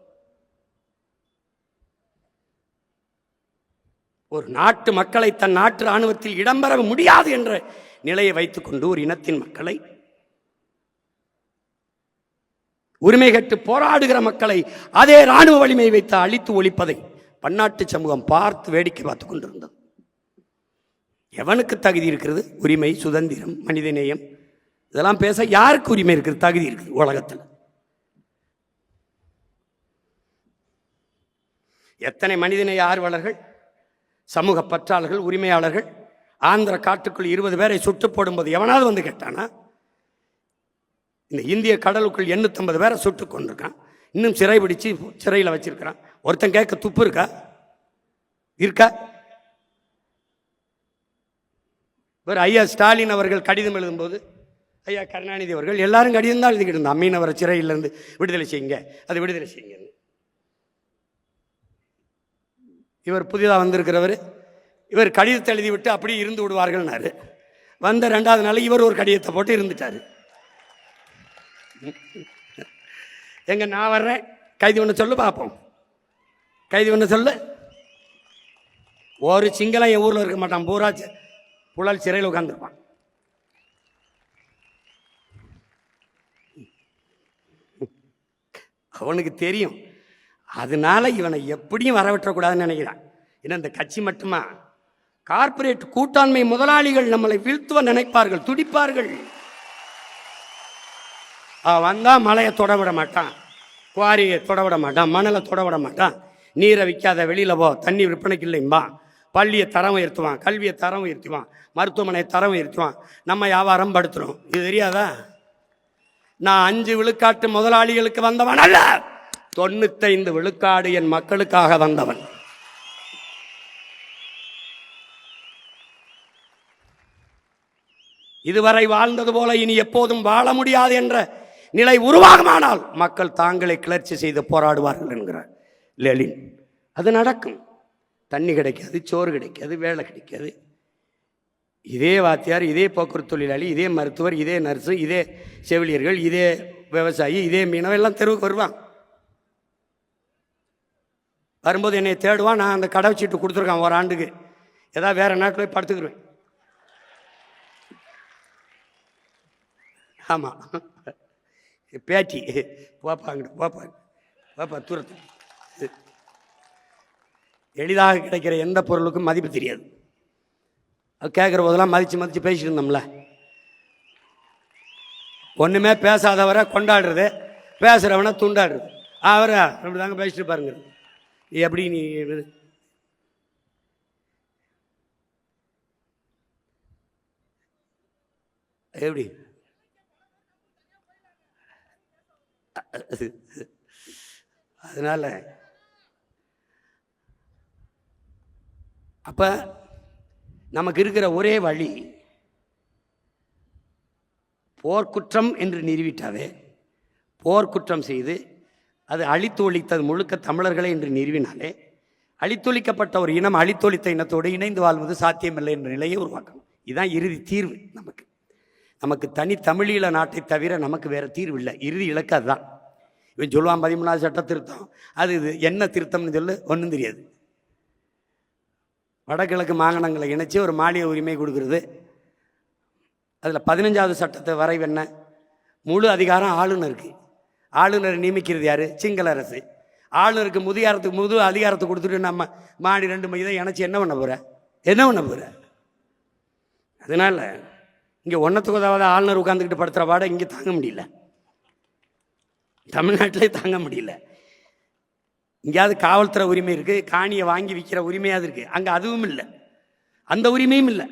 ஒரு நாட்டு மக்களை தன் நாட்டு இராணுவத்தில் இடம்பெற முடியாது என்ற நிலையை வைத்துக் கொண்டு ஒரு இனத்தின் மக்களை, உரிமை கட்டு போராடுகிற மக்களை அதே இராணுவ வலிமை வைத்து அழித்து ஒழிப்பதை பன்னாட்டு சமூகம் பார்த்து வேடிக்கை பார்த்துக் கொண்டிருந்தது. எவனுக்கு தகுதி இருக்கிறது? உரிமை, சுதந்திரம், மனிதநேயம் இதெல்லாம் பேச யாருக்கு உரிமை இருக்குது, தகுதி இருக்குது உலகத்தில்? எத்தனை மனிதநேய ஆர்வலர்கள், சமூக பற்றாளர்கள், உரிமையாளர்கள் ஆந்திர காட்டுக்குள் 20 பேரை சுட்டு போடும்போது எவனாவது வந்து கேட்டானா? இந்த இந்திய கடலுக்குள் 850 பேரை சுட்டு கொண்டிருக்கான், இன்னும் சிறை பிடிச்சு சிறையில் வச்சிருக்கிறான். ஒருத்தன் கேட்க துப்பு இருக்கா? இருக்கா? வேறு ஐயா ஸ்டாலின் அவர்கள் கடிதம் எழுதும்போது, ஐயா கருணாநிதி அவர்கள் எல்லாரும் கடிதம் தான் எழுதிக்கிட்டு இருந்தான். மீனவரை சிறையிலிருந்து விடுதலை செய்யுங்க, அது விடுதலை செய்யுங்க. இவர் புதிதாக வந்திருக்கிறவர், இவர் கடிதத்தை எழுதிவிட்டு அப்படியே இருந்து விடுவார்கள்னாரு. வந்த 2வது நாள் இவர் ஒரு கடிதத்தை போட்டு இருந்துட்டார். எங்க நான் வர்றேன், கைது பண்ண சொல்லு பார்ப்போம், கைது பண்ண சொல்லு. ஒரு சிங்களம் என் ஊரில் இருக்க மாட்டான், பூரா புழல் சிறையில் உட்காந்துருப்பான். அவனுக்கு தெரியும். அதனால இவனை எப்படியும் வரவிட்டக்கூடாதுன்னு நினைக்கிறான். ஏன்னா இந்த கட்சி மட்டுமா, கார்பரேட் கூட்டாண்மை முதலாளிகள் நம்மளை வீழ்த்துவ நினைப்பார்கள், துடிப்பார்கள். வந்தா மலையை தொடவிட மாட்டான், குவாரியை தொடவிட மாட்டான், மணலை தொடவிட மாட்டான், நீரை விற்காத வெளியில் போ, தண்ணி விற்பனைக்கு இல்லைம்பா, பள்ளியை தரம் உயர்த்துவான், கல்வியை தரம் உயர்த்துவான், மருத்துவமனையை தரம் உயர்த்துவான், நம்ம வியாபாரம் படுத்துறோம். இது தெரியாதா? நான் 5 விழுக்காட்டு முதலாளிகளுக்கு வந்தவன் அல்ல, 95 விழுக்காடு என் மக்களுக்காக வந்தவன். இதுவரை வாழ்ந்தது போல இனி எப்போதும் வாழ முடியாது என்ற நிலை உருவாகுமானால் மக்கள் தாங்களே கிளர்ச்சி செய்து போராடுவார்கள் என்கிறார் லெனின். அது நடக்கும். தண்ணி கிடைக்காது, சோறு கிடைக்காது, வேலை கிடைக்காது. இதே வாத்தியார், இதே போக்குவரத்து தொழிலாளி, இதே மருத்துவர், இதே நர்ஸு, இதே செவிலியர்கள், இதே விவசாயி, இதே மீனவ எல்லாம் தெருவுக்கு வருவான். வரும்போது என்னை தேடுவான். நான் அந்த கடை சீட்டு கொடுத்துருக்கான் ஒரு ஆண்டுக்கு, ஏதாவது வேறு நாட்டில் போய் படுத்துக்கிடுவேன். ஆமாம், பேட்டி போப்பாங்க போப்பா தூரத்து. எளிதாக கிடைக்கிற எந்த பொருளுக்கும் மதிப்பு தெரியாது. அது கேட்குற போதெல்லாம் மதித்து பேசிட்டு இருந்தோம்ல. ஒன்றுமே பேசாதவரை கொண்டாடுறது, பேசுகிறவனை துண்டாடுறது. அவரை அப்படி தாங்க பேசிட்டு பாருங்க. எப்படி நீ எப்படி அதனால அப்ப நமக்கு இருக்கிற ஒரே வழி போர்க்குற்றம் என்று நிறுவிட்டாவே, போர்க்குற்றம் செய்து அது அழித்தொழித்தது முழுக்க தமிழர்களே என்று நிறுவினாலே, அழித்தொழிக்கப்பட்ட ஒரு இனம் அழித்தொழித்த இனத்தோடு இணைந்து வாழ்வது சாத்தியமில்லை என்ற நிலையை உருவாக்கணும். இதுதான் இறுதி தீர்வு. நமக்கு தனி தமிழீழ நாட்டை தவிர நமக்கு வேற தீர்வு இல்லை. இறுதி இலக்கு அதுதான். இவன் சொல்லுவான் 13வது சட்ட திருத்தம், அது இது என்ன திருத்தம்னு சொல்லு, ஒன்றும் தெரியாது. வடகிழக்கு மாகாணங்களை இணைச்சி ஒரு மாநில உரிமை கொடுக்குறது. அதில் 15வது சட்டத்தை வரைவு என்ன? முழு அதிகாரம் ஆளுநருக்கு. ஆளுநரை நியமிக்கிறது யார்? சிங்கள அரசு. ஆளுநருக்கு முது அதிகாரத்தை கொடுத்துட்டு நம்ம மாடி 2 இதை இணைச்சி என்ன பண்ண போகிற? அதனால் இங்கே ஒன்றத்துக்கு உதவாத ஆளுநர் உட்காந்துக்கிட்டு படுத்துகிற பாட இங்கே தாங்க முடியல, தமிழ்நாட்டிலே தாங்க முடியல. இங்கேயாவது காவல்துறை உரிமை இருக்குது, காணியை வாங்கி விற்கிற உரிமையாவது இருக்குது. அங்கே அதுவும் இல்லை, அந்த உரிமையும் இல்லை.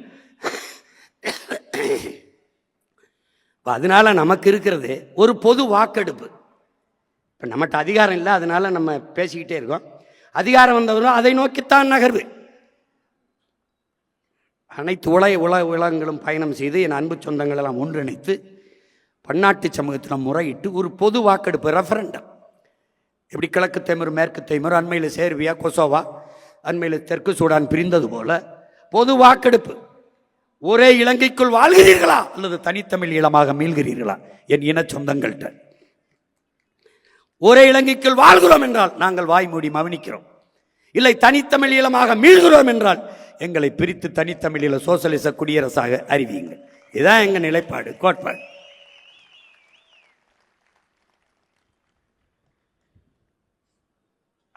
அதனால நமக்கு இருக்கிறது ஒரு பொது வாக்கெடுப்பு. இப்போ நம்மகிட்ட அதிகாரம் இல்லை, அதனால நம்ம பேசிக்கிட்டே இருக்கோம். அதிகாரம் வந்தவரும் அதை நோக்கித்தான் நகர்வு. அனைத்து உலகங்களும் பயணம் செய்து என் அன்பு சொந்தங்களெல்லாம் ஒன்றிணைத்து பன்னாட்டு சமூகத்தில் முறையிட்டு ஒரு பொது வாக்கெடுப்பு, ரெஃபரண்டம். எப்படி கிழக்கு தைமூர், மேற்கு தைமூர், அண்மையில் சேர்பியா, கொசோவா, அண்மையில் தெற்கு சூடான் பிரிந்தது போல பொது வாக்கெடுப்பு. ஒரே இலங்கைக்குள் வாழ்கிறீர்களா அல்லது தனித்தமிழ் ஈழமாக மீள்கிறீர்களா? என் இன சொந்தங்கள்கிட்ட ஒரே இலங்கைக்குள் வாழ்கிறோம் என்றால் நாங்கள் வாய் மூடி மவனிக்கிறோம். இல்லை தனித்தமிழ் ஈழமாக மீள்கிறோம் என்றால் எங்களை பிரித்து தனித்தமிழீழ சோசலிச குடியரசாக அறிவியுங்கள். இதுதான் எங்க நிலைப்பாடு, கோட்பாடு.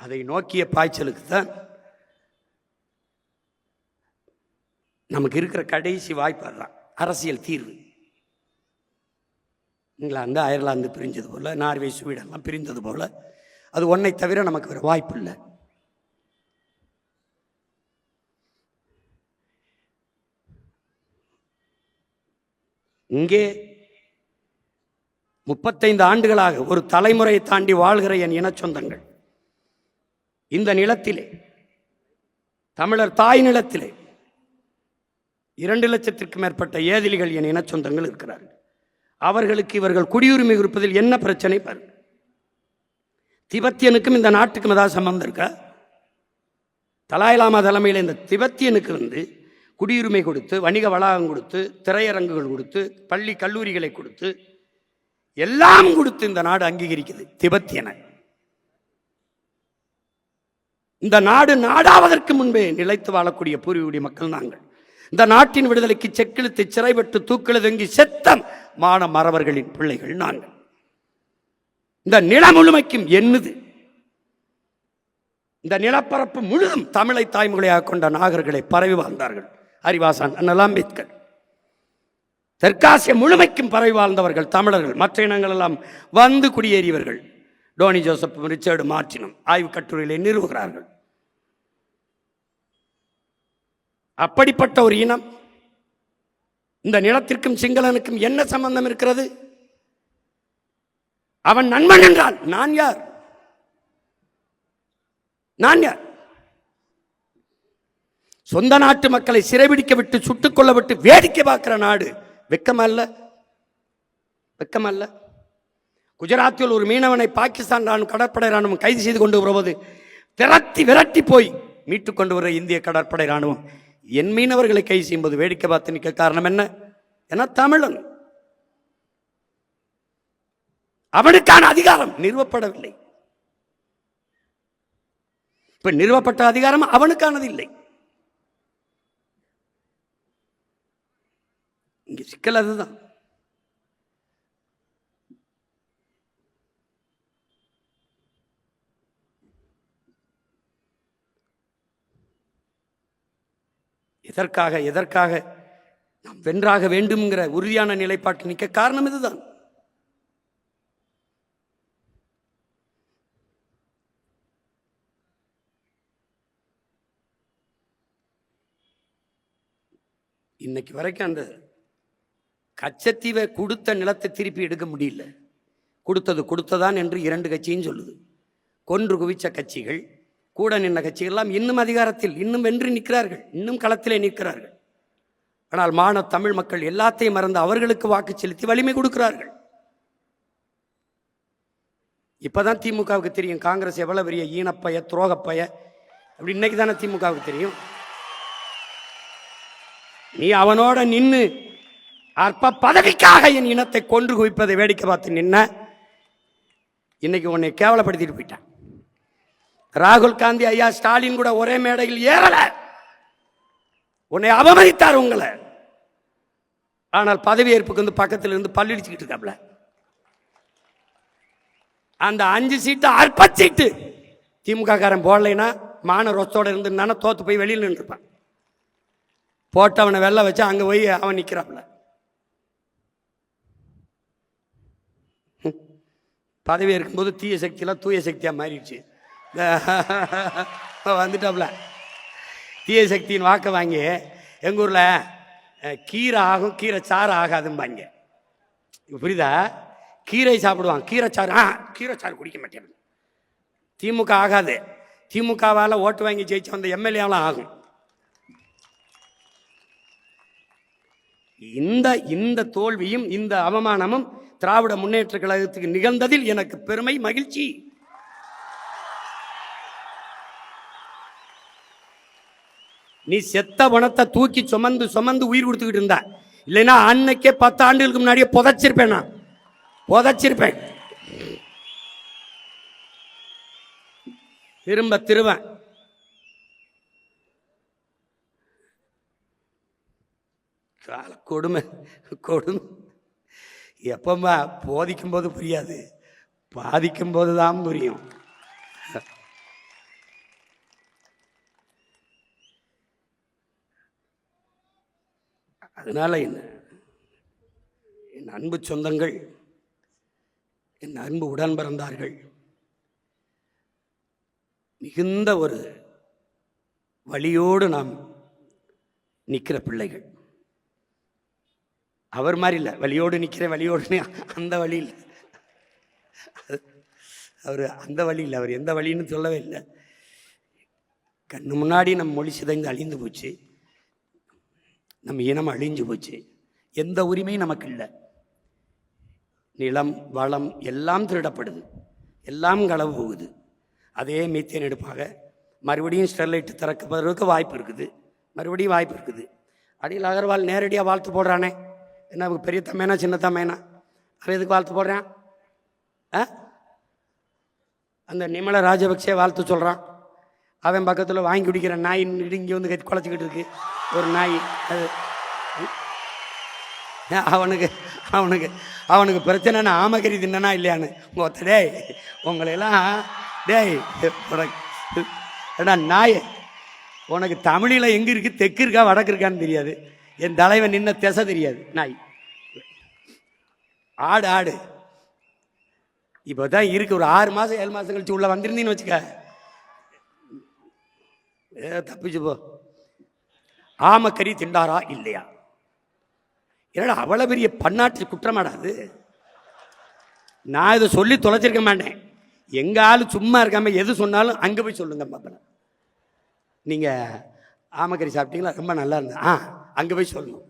அதை நோக்கிய பாய்ச்சலுக்கு தான் நமக்கு இருக்கிற கடைசி வாய்ப்பு. அதுதான் அரசியல் தீர்வு. இங்கிலாந்து, அயர்லாந்து பிரிஞ்சது போல, நார்வே, ஸ்வீடன்லாம் பிரிந்தது போல, அது ஒன்றை தவிர நமக்கு வேறு வாய்ப்பு இல்லை. இங்கே 35 ஆண்டுகளாக ஒரு தலைமுறையை தாண்டி வாழ்கிற என் இன சொந்தங்கள், இந்த நிலத்திலே, தமிழர் தாய் நிலத்திலே 2 லட்சத்திற்கும் மேற்பட்ட ஏதிலிகள் என் இன சொந்தங்கள் இருக்கிறார்கள். அவர்களுக்கு இவர்கள் குடியுரிமை கொடுப்பதில் என்ன பிரச்சனை பாருங்க. திபெத்தியனுக்கும் இந்த நாட்டுக்கும் ஏதாவது சம்பந்தம் இருக்கா? தலாய் லாமா தலைமையில் இந்த திபெத்தியனுக்கு குடியுரிமை கொடுத்து, வணிக வளாகம் கொடுத்து, திரையரங்குகள் கொடுத்து, பள்ளி கல்லூரிகளை கொடுத்து, எல்லாம் கொடுத்து இந்த நாடு அங்கீகரிக்குது திபெத்தியனை. இந்த நாடு நாடாவதற்கு முன்பே நிலைத்து வாழக்கூடிய பூர்வீக மக்கள் நாங்கள். இந்த நாட்டின் விடுதலைக்கு செக்கிழுத்து சிறைப்பட்டு தூக்கிலதங்கி செத்தம் மறவர்களின் பிள்ளைகள் நாங்கள். இந்த நிலம் முழுமைக்கும் என்னது, இந்த நிலப்பரப்பு முழுதும் தமிழை தாய்மொழியாக கொண்ட நாகர்களை பரவி வாழ்ந்தார்கள். அறிவாசான், அண்ணல் அம்பேத்கர். தெற்காசிய முழுமைக்கும் பரவி வாழ்ந்தவர்கள் தமிழர்கள். மற்ற இனங்கள் எல்லாம் வந்து குடியேறியவர்கள். டோனி ஜோசப், ரிச்சர்டு மார்டினும் ஆய்வு கட்டுரைகளை நிறுவுகிறார்கள். அப்படிப்பட்ட ஒரு இனம், இந்த நிலத்திற்கும் சிங்களனுக்கும் என்ன சம்பந்தம் இருக்கிறது? அவன் நண்பன் என்றால் நான் யார்? சொந்த நாட்டு மக்களை சிறைபிடிக்க விட்டு, சுட்டுக் கொள்ள விட்டு வேடிக்கை பார்க்கிற நாடு வெக்கமல்ல? குஜராத்தில் ஒரு மீனவனை பாகிஸ்தான் கடற்படை ராணுவம் கைது செய்து கொண்டு வருவது, விரட்டி போய் மீட்டுக் கொண்டு வர இந்திய கடற்படை ராணுவம் என் மீனவர்களை கைது செய்யும்போது வேடிக்கை பார்த்து நிற்க காரணம் என்ன? என தமிழன். அவனுக்கான அதிகாரம் நிறுவப்படவில்லை. இப்ப நிறுவப்பட்ட அதிகாரம் அவனுக்கானது இல்லை. இங்க சிக்கல் அதுதான். எதற்காக நாம் வென்றாக வேண்டும்ங்கிற உறுதியான நிலைப்பாட்டில் நிற்க காரணம் இதுதான். இன்னைக்கு வரைக்கும் அந்த கச்சத்தீவை கொடுத்த நிலத்தை திருப்பி எடுக்க முடியல. கொடுத்ததான் என்று 2 கட்சியும் சொல்லுது. கொன்று குவிச்ச கட்சிகள், கூட நின்ற கட்சிகள் எல்லாம் இன்னும் அதிகாரத்தில், இன்னும் வென்று நிற்கிறார்கள், இன்னும் களத்திலே நிற்கிறார்கள். ஆனால் மாணவ தமிழ் மக்கள் எல்லாத்தையும் மறந்து அவர்களுக்கு வாக்கு செலுத்தி வலிமை கொடுக்கிறார்கள். இப்பதான் திமுகவுக்கு தெரியும் காங்கிரஸ் எவ்வளவு பெரிய ஈனப்பய, துரோகப்பய அப்படி. இன்னைக்கு தானே திமுகவுக்கு தெரியும். நீ அவனோட நின்று அற்ப பதவிக்காக என் இனத்தை கொன்று குவிப்பதை வேடிக்கை பார்த்து நின்ன, இன்னைக்கு உன்னை கேவலப்படுத்திட்டு போயிட்டான். ராகுல் காந்தி ஐயா ஸ்டாலின் கூட ஒரே மேடையில் ஏறல, உன்னை அவமதித்தார் உங்களை. ஆனால் பதவி ஏற்புக்கு வந்து பக்கத்தில் இருந்து பல்லிடிச்சுக்கிட்டு இருக்காப்ல. அந்த 5 சீட்டு அற்ப சீட்டு திமுக காரன் போடலைன்னா மான ரொச்சோட இருந்தானா தோத்து போய் வெளியில் நின்றுப்பான். போட்டவனை வெள்ள வச்சு அங்க போய் அவன் நிற்கிறாப்ல. பதவி இருக்கும்போது தீய சக்தியெல்லாம் தூய சக்தியா மாறிடுச்சு. வந்துட்டாப்ல. தீய சக்தியின் வாக்க வாங்கி எங்க ஊர்ல கீரை ஆகும், கீரை சாறு ஆகாதும்பாங்க. புரியுதா? கீரை சாப்பிடுவான், கீரை சாறு குடிக்க மாட்டேன். திமுக ஆகாது. திமுகவால் ஓட்டு வாங்கி ஜெயிச்சு வந்த எம்எல்ஏலாம் ஆகும். இந்த தோல்வியும் இந்த அவமானமும் திராவிட முன்னேற்ற கழகத்துக்கு நிகழ்ந்ததில் எனக்கு பெருமை, மகிழ்ச்சி. நீ செத்த பணத்தை தூக்கி சுமந்து உயிர் கொடுத்துக்கிட்டு இருந்தா, இல்லைன்னா அன்னைக்கே 10 ஆண்டுகளுக்கு முன்னாடியே புதைச்சிருப்பேன். நான் புதைச்சிருப்பேன். திரும்ப கொடுமை. எப்பமா போதிக்கும் போது புரியாது, பாதிக்கும் போதுதான் புரியும். அதனால என் அன்பு சொந்தங்கள், என் அன்பு உடன் பிறந்தார்கள், மிகுந்த ஒரு வழியோடு நாம் நிற்கிற பிள்ளைகள். அவர் மாதிரி இல்லை, வழியோடு நிற்கிற வழியோடு அந்த வழி இல்லை. அவர் அந்த வழி இல்லை, அவர் எந்த வழின்னு சொல்லவே இல்லை. கண்ணு முன்னாடி நம் மொழி சிதைந்து அழிந்து போச்சு, நம் இனம் அழிஞ்சு போச்சு. எந்த உரிமையும் நமக்கு இல்லை. நிலம், வளம் எல்லாம் திருடப்படுது, எல்லாம் களவு போகுது. அதே மீத்தேன் எடுப்பாக மறுபடியும் ஸ்டெர்லைட் திறக்கப்படுறதுக்கு வாய்ப்பு இருக்குது, மறுபடியும் வாய்ப்பு இருக்குது. அடியில் அகர்வால் நேரடியாக வாழ்த்து போடுறானே, என்ன பெரிய தம்மைனா சின்ன தம்மைனா, அவன் எதுக்கு வாழ்த்து போடுறான்? அந்த நிமல ராஜபக்சே வாழ்த்து சொல்கிறான். அவன் பக்கத்தில் வாங்கி குடிக்கிற நாய் இங்கே வந்து குலைச்சிக்கிட்டு இருக்கு ஒரு நாய். அது அவனுக்கு பிரச்சனைன்னு ஆமகரி தின்னா இல்லையான்னு உங்கள் டேய் உங்களையெல்லாம் டேய் நாய், உனக்கு தமிழில் எங்கே இருக்குது, தெற்கு இருக்கா வடக்கு இருக்கான்னு தெரியாது, என் தலைவன் நின்ன திசை தெரியாது. நாய் ஆடு இப்போ தான் இருக்கு. ஒரு 6 மாதம் 7 மாதம் கழிச்சு உள்ள வந்திருந்தீன்னு வச்சுக்க, தப்பிச்சு போ. ஆமக்கறி திண்டாரா இல்லையா? ஏன்னா அவ்வளோ பெரிய பன்னாட்டு குற்றமாடாது. நான் இதை சொல்லி தொலைச்சிருக்க மாட்டேன். எங்க ஆள் சும்மா இருக்காம எது சொன்னாலும் அங்கே போய் சொல்லுங்க பாப்பா. நீங்கள் ஆமக்கறி சாப்பிட்டீங்களா, ரொம்ப நல்லா இருந்தது, அங்கே போய் சொல்லணும்.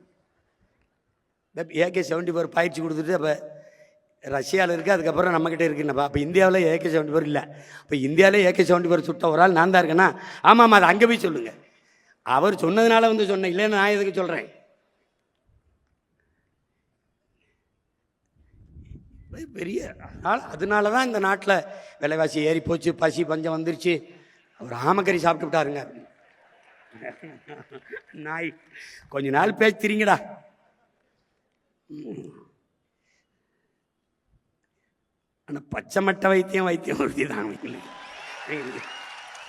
AK-74 பயிற்சி கொடுத்துட்டு அப்போ ரஷ்யாவில் இருக்குது, அதுக்கப்புறம் நம்மக்கிட்ட இருக்குன்னப்பா. அப்போ இந்தியாவில் AK-74 இல்லை. இப்போ இந்தியாவிலே AK-74 சுட்ட ஒரு ஆள் நான் தான் இருக்கேன்னா, ஆமாம் அது அங்கே போய் சொல்லுங்கள். அவர் சொன்னதுனால வந்து சொன்னேன், இல்லைன்னு நான் எதுக்கு சொல்கிறேன்? பெரிய அதனால தான் இந்த நாட்டில் விலைவாசி ஏறி போச்சு, பசி பஞ்சம் வந்துருச்சு. அவர் ஆமக்கறி சாப்பிட்டு விட்டாருங்க. நாய் கொஞ்ச நாள் பேச்சுறீங்கடா. ஆனால் பச்சை மட்டை வைத்தியம் உறுதி தான்,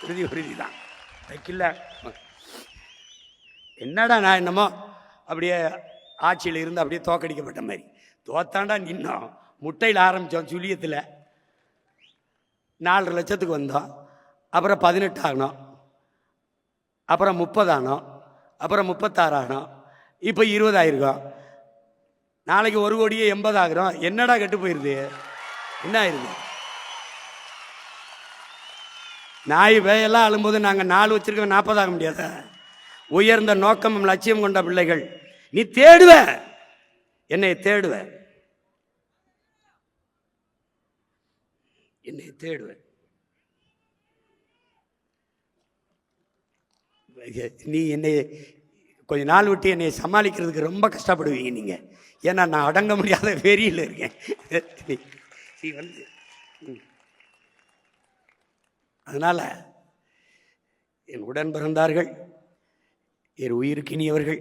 உறுதி தான் வைக்கல. என்னடா நான் என்னமோ அப்படியே ஆட்சியில் இருந்து அப்படியே தோக்கடிக்கப்பட்ட மாதிரி தோத்தாண்டா நின்னோம். முட்டையில் ஆரம்பித்தோம், சுழியத்தில் 4 லட்சத்துக்கு வந்தோம். அப்புறம் 18 ஆகணும், அப்புறம் 30 ஆனோம், அப்புறம் 36 ஆகணும், இப்போ 20 ஆயிருக்கோம். நாளைக்கு 1 கோடியே 80 ஆகிறோம். என்னடா கெட்டு போயிடுது? என்ன ஆயிடுது? நாய் வேயெல்லாம் அழும்போது நாங்கள் 4 வச்சிருக்கோம், 40 ஆக முடியாத. உயர்ந்த நோக்கமும் லட்சியம் கொண்ட பிள்ளைகள். நீ தேடுவ, என்னை தேடுவ, என்னை தேடுவ. நீ என்னை கொஞ்ச நாள் விட்டு என்னை சமாளிக்கிறதுக்கு ரொம்ப கஷ்டப்படுவீங்க நீங்கள். ஏன்னா நான் அடங்க முடியாத வெறியில் இருக்கேன். நீ வந்து அதனால் என் உடன் பிறந்தார்கள், என் உயிருக்கினியவர்கள்,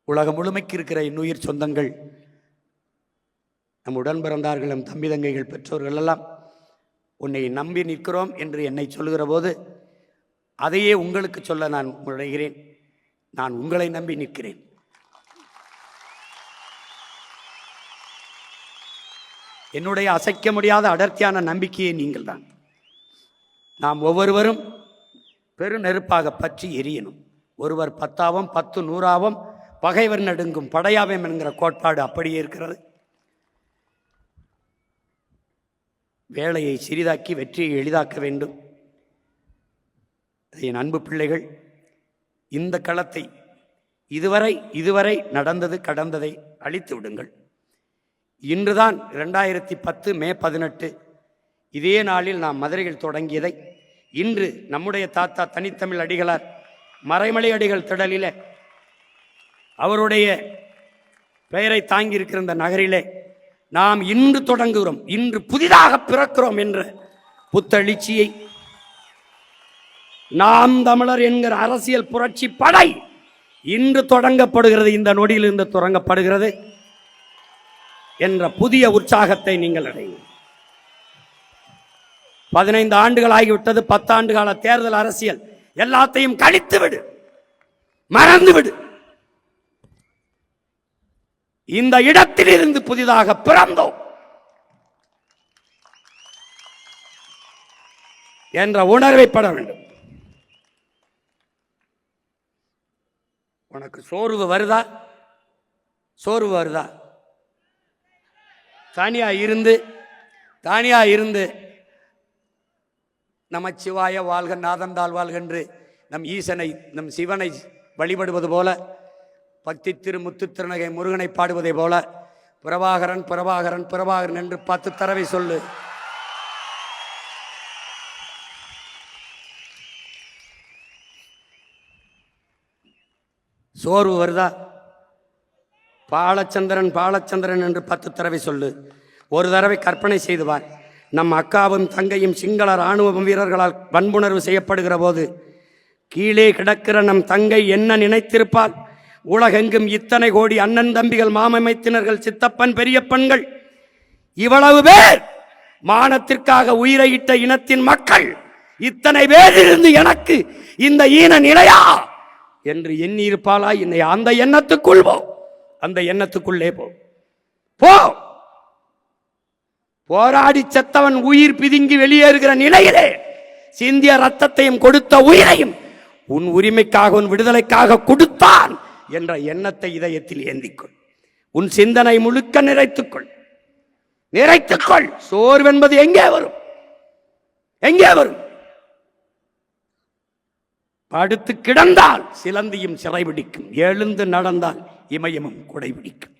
உலகம் முழுமைக்கு இருக்கிற என் உயிர் சொந்தங்கள், நம் உடன் பிறந்தார்கள், நம் தம்பி தங்கைகள், பெற்றோர்கள் எல்லாம் உன்னை நம்பி நிற்கிறோம் என்று என்னை சொல்லுகிற போது அதையே உங்களுக்கு சொல்ல நான் முனைகிறேன். நான் உங்களை நம்பி நிற்கிறேன். என்னுடைய அசைக்க முடியாத அடர்த்தியான நம்பிக்கையை நீங்கள் தான். நாம் ஒவ்வொருவரும் பெரு நெருப்பாக பற்றி எரியணும். ஒருவர் 10ஆவும் 10 100ஆவும் பகைவர் நடுங்கும் படையாவும் என்கிற கோட்பாடு அப்படியே இருக்கிறது. வேலையை சிறிதாக்கி வெற்றியை எளிதாக்க வேண்டும். என் அன்பு பிள்ளைகள், இந்த களத்தை இதுவரை நடந்தது கடந்ததை அழித்து விடுங்கள். இன்றுதான் 2010 மே 18 இதே நாளில் நாம் மதுரையில் தொடங்கியதை இன்று நம்முடைய தாத்தா தனித்தமிழ் அடிகளார் மறைமலை அடிகள் திடலிலே அவருடைய பெயரை தாங்கி இருக்கிற இந்த நகரிலே நாம் இன்று தொடங்குகிறோம். இன்று புதிதாக பிறக்கிறோம் என்ற புத்தெழுச்சியை நாம் தமிழர் என்கிற அரசியல் புரட்சி படை இன்று தொடங்கப்படுகிறது, இந்த நொடியிலிருந்து தொடங்கப்படுகிறது என்ற புதிய உற்சாகத்தை நீங்கள் அடையும். 15 ஆண்டுகள் ஆகிவிட்டது. 10 ஆண்டு கால தேர்தல் அரசியல் எல்லாத்தையும் கழித்து விடு, மறந்து விடு. இந்த இடத்தில் இருந்து புதிதாக பிறந்தோம் என்ற உணர்வை பட வேண்டும். உனக்கு சோர்வு வருதா? சோர்வு வருதா? தானியா இருந்து நமச்சிவாய வாழ்க நாதந்தாள் வாழ்கென்று நம் ஈசனை நம் சிவனை வழிபடுவது போல, பக்தி திருமுத்து திருநகை முருகனை பாடுவதை போல பிரபாகரன் பிரபாகரன் பிரபாகரன் என்று 10 தடவை சொல்லு. சோர்வு வருதா? பாலச்சந்திரன் பாலச்சந்திரன் என்று 10 தடவை சொல்லு. ஒரு தடவை கற்பனை செய்துவார். நம் அக்காவும் தங்கையும் சிங்கள இராணுவ வீரர்களால் வன்புணர்வு செய்யப்படுகிற போது கீழே கிடக்கிற நம் தங்கை என்ன நினைத்திருப்பால்? உலகெங்கும் இத்தனை கோடி அண்ணன் தம்பிகள், மாமமைத்தினர்கள், சித்தப்பன் பெரியப்பன்கள், இவ்வளவு பேர் மானத்திற்காக உயிரையிட்ட இனத்தின் மக்கள், இத்தனை பேர் இருந்து எனக்கு இந்த ஈன நிலையா என்று எண்ணி இருப்பாளா? என்னை அந்த எண்ணத்துக்குள் போ, அந்த எண்ணத்துக்குள்ளே போ. போராடி செத்தவன் உயிர் பிதுங்கி வெளியேறுகிற நிலையிலே சிந்திய ரத்தத்தையும் கொடுத்த உயிரையும் உன் உரிமைக்காக உன் விடுதலைக்காக கொடுத்தான் என்ற எண்ணத்தை இதயத்தில் ஏந்திக்கொள். உன் சிந்தனை முழுக்க நிறைத்துக்கொள். சோர்வென்பது எங்கே வரும்? எங்கே வரும்? படுத்து கிடந்தால் சிலந்தியும் சிறைபிடிக்கும், எழுந்து நடந்தால் இமயமும் குடைபிடிக்கும்.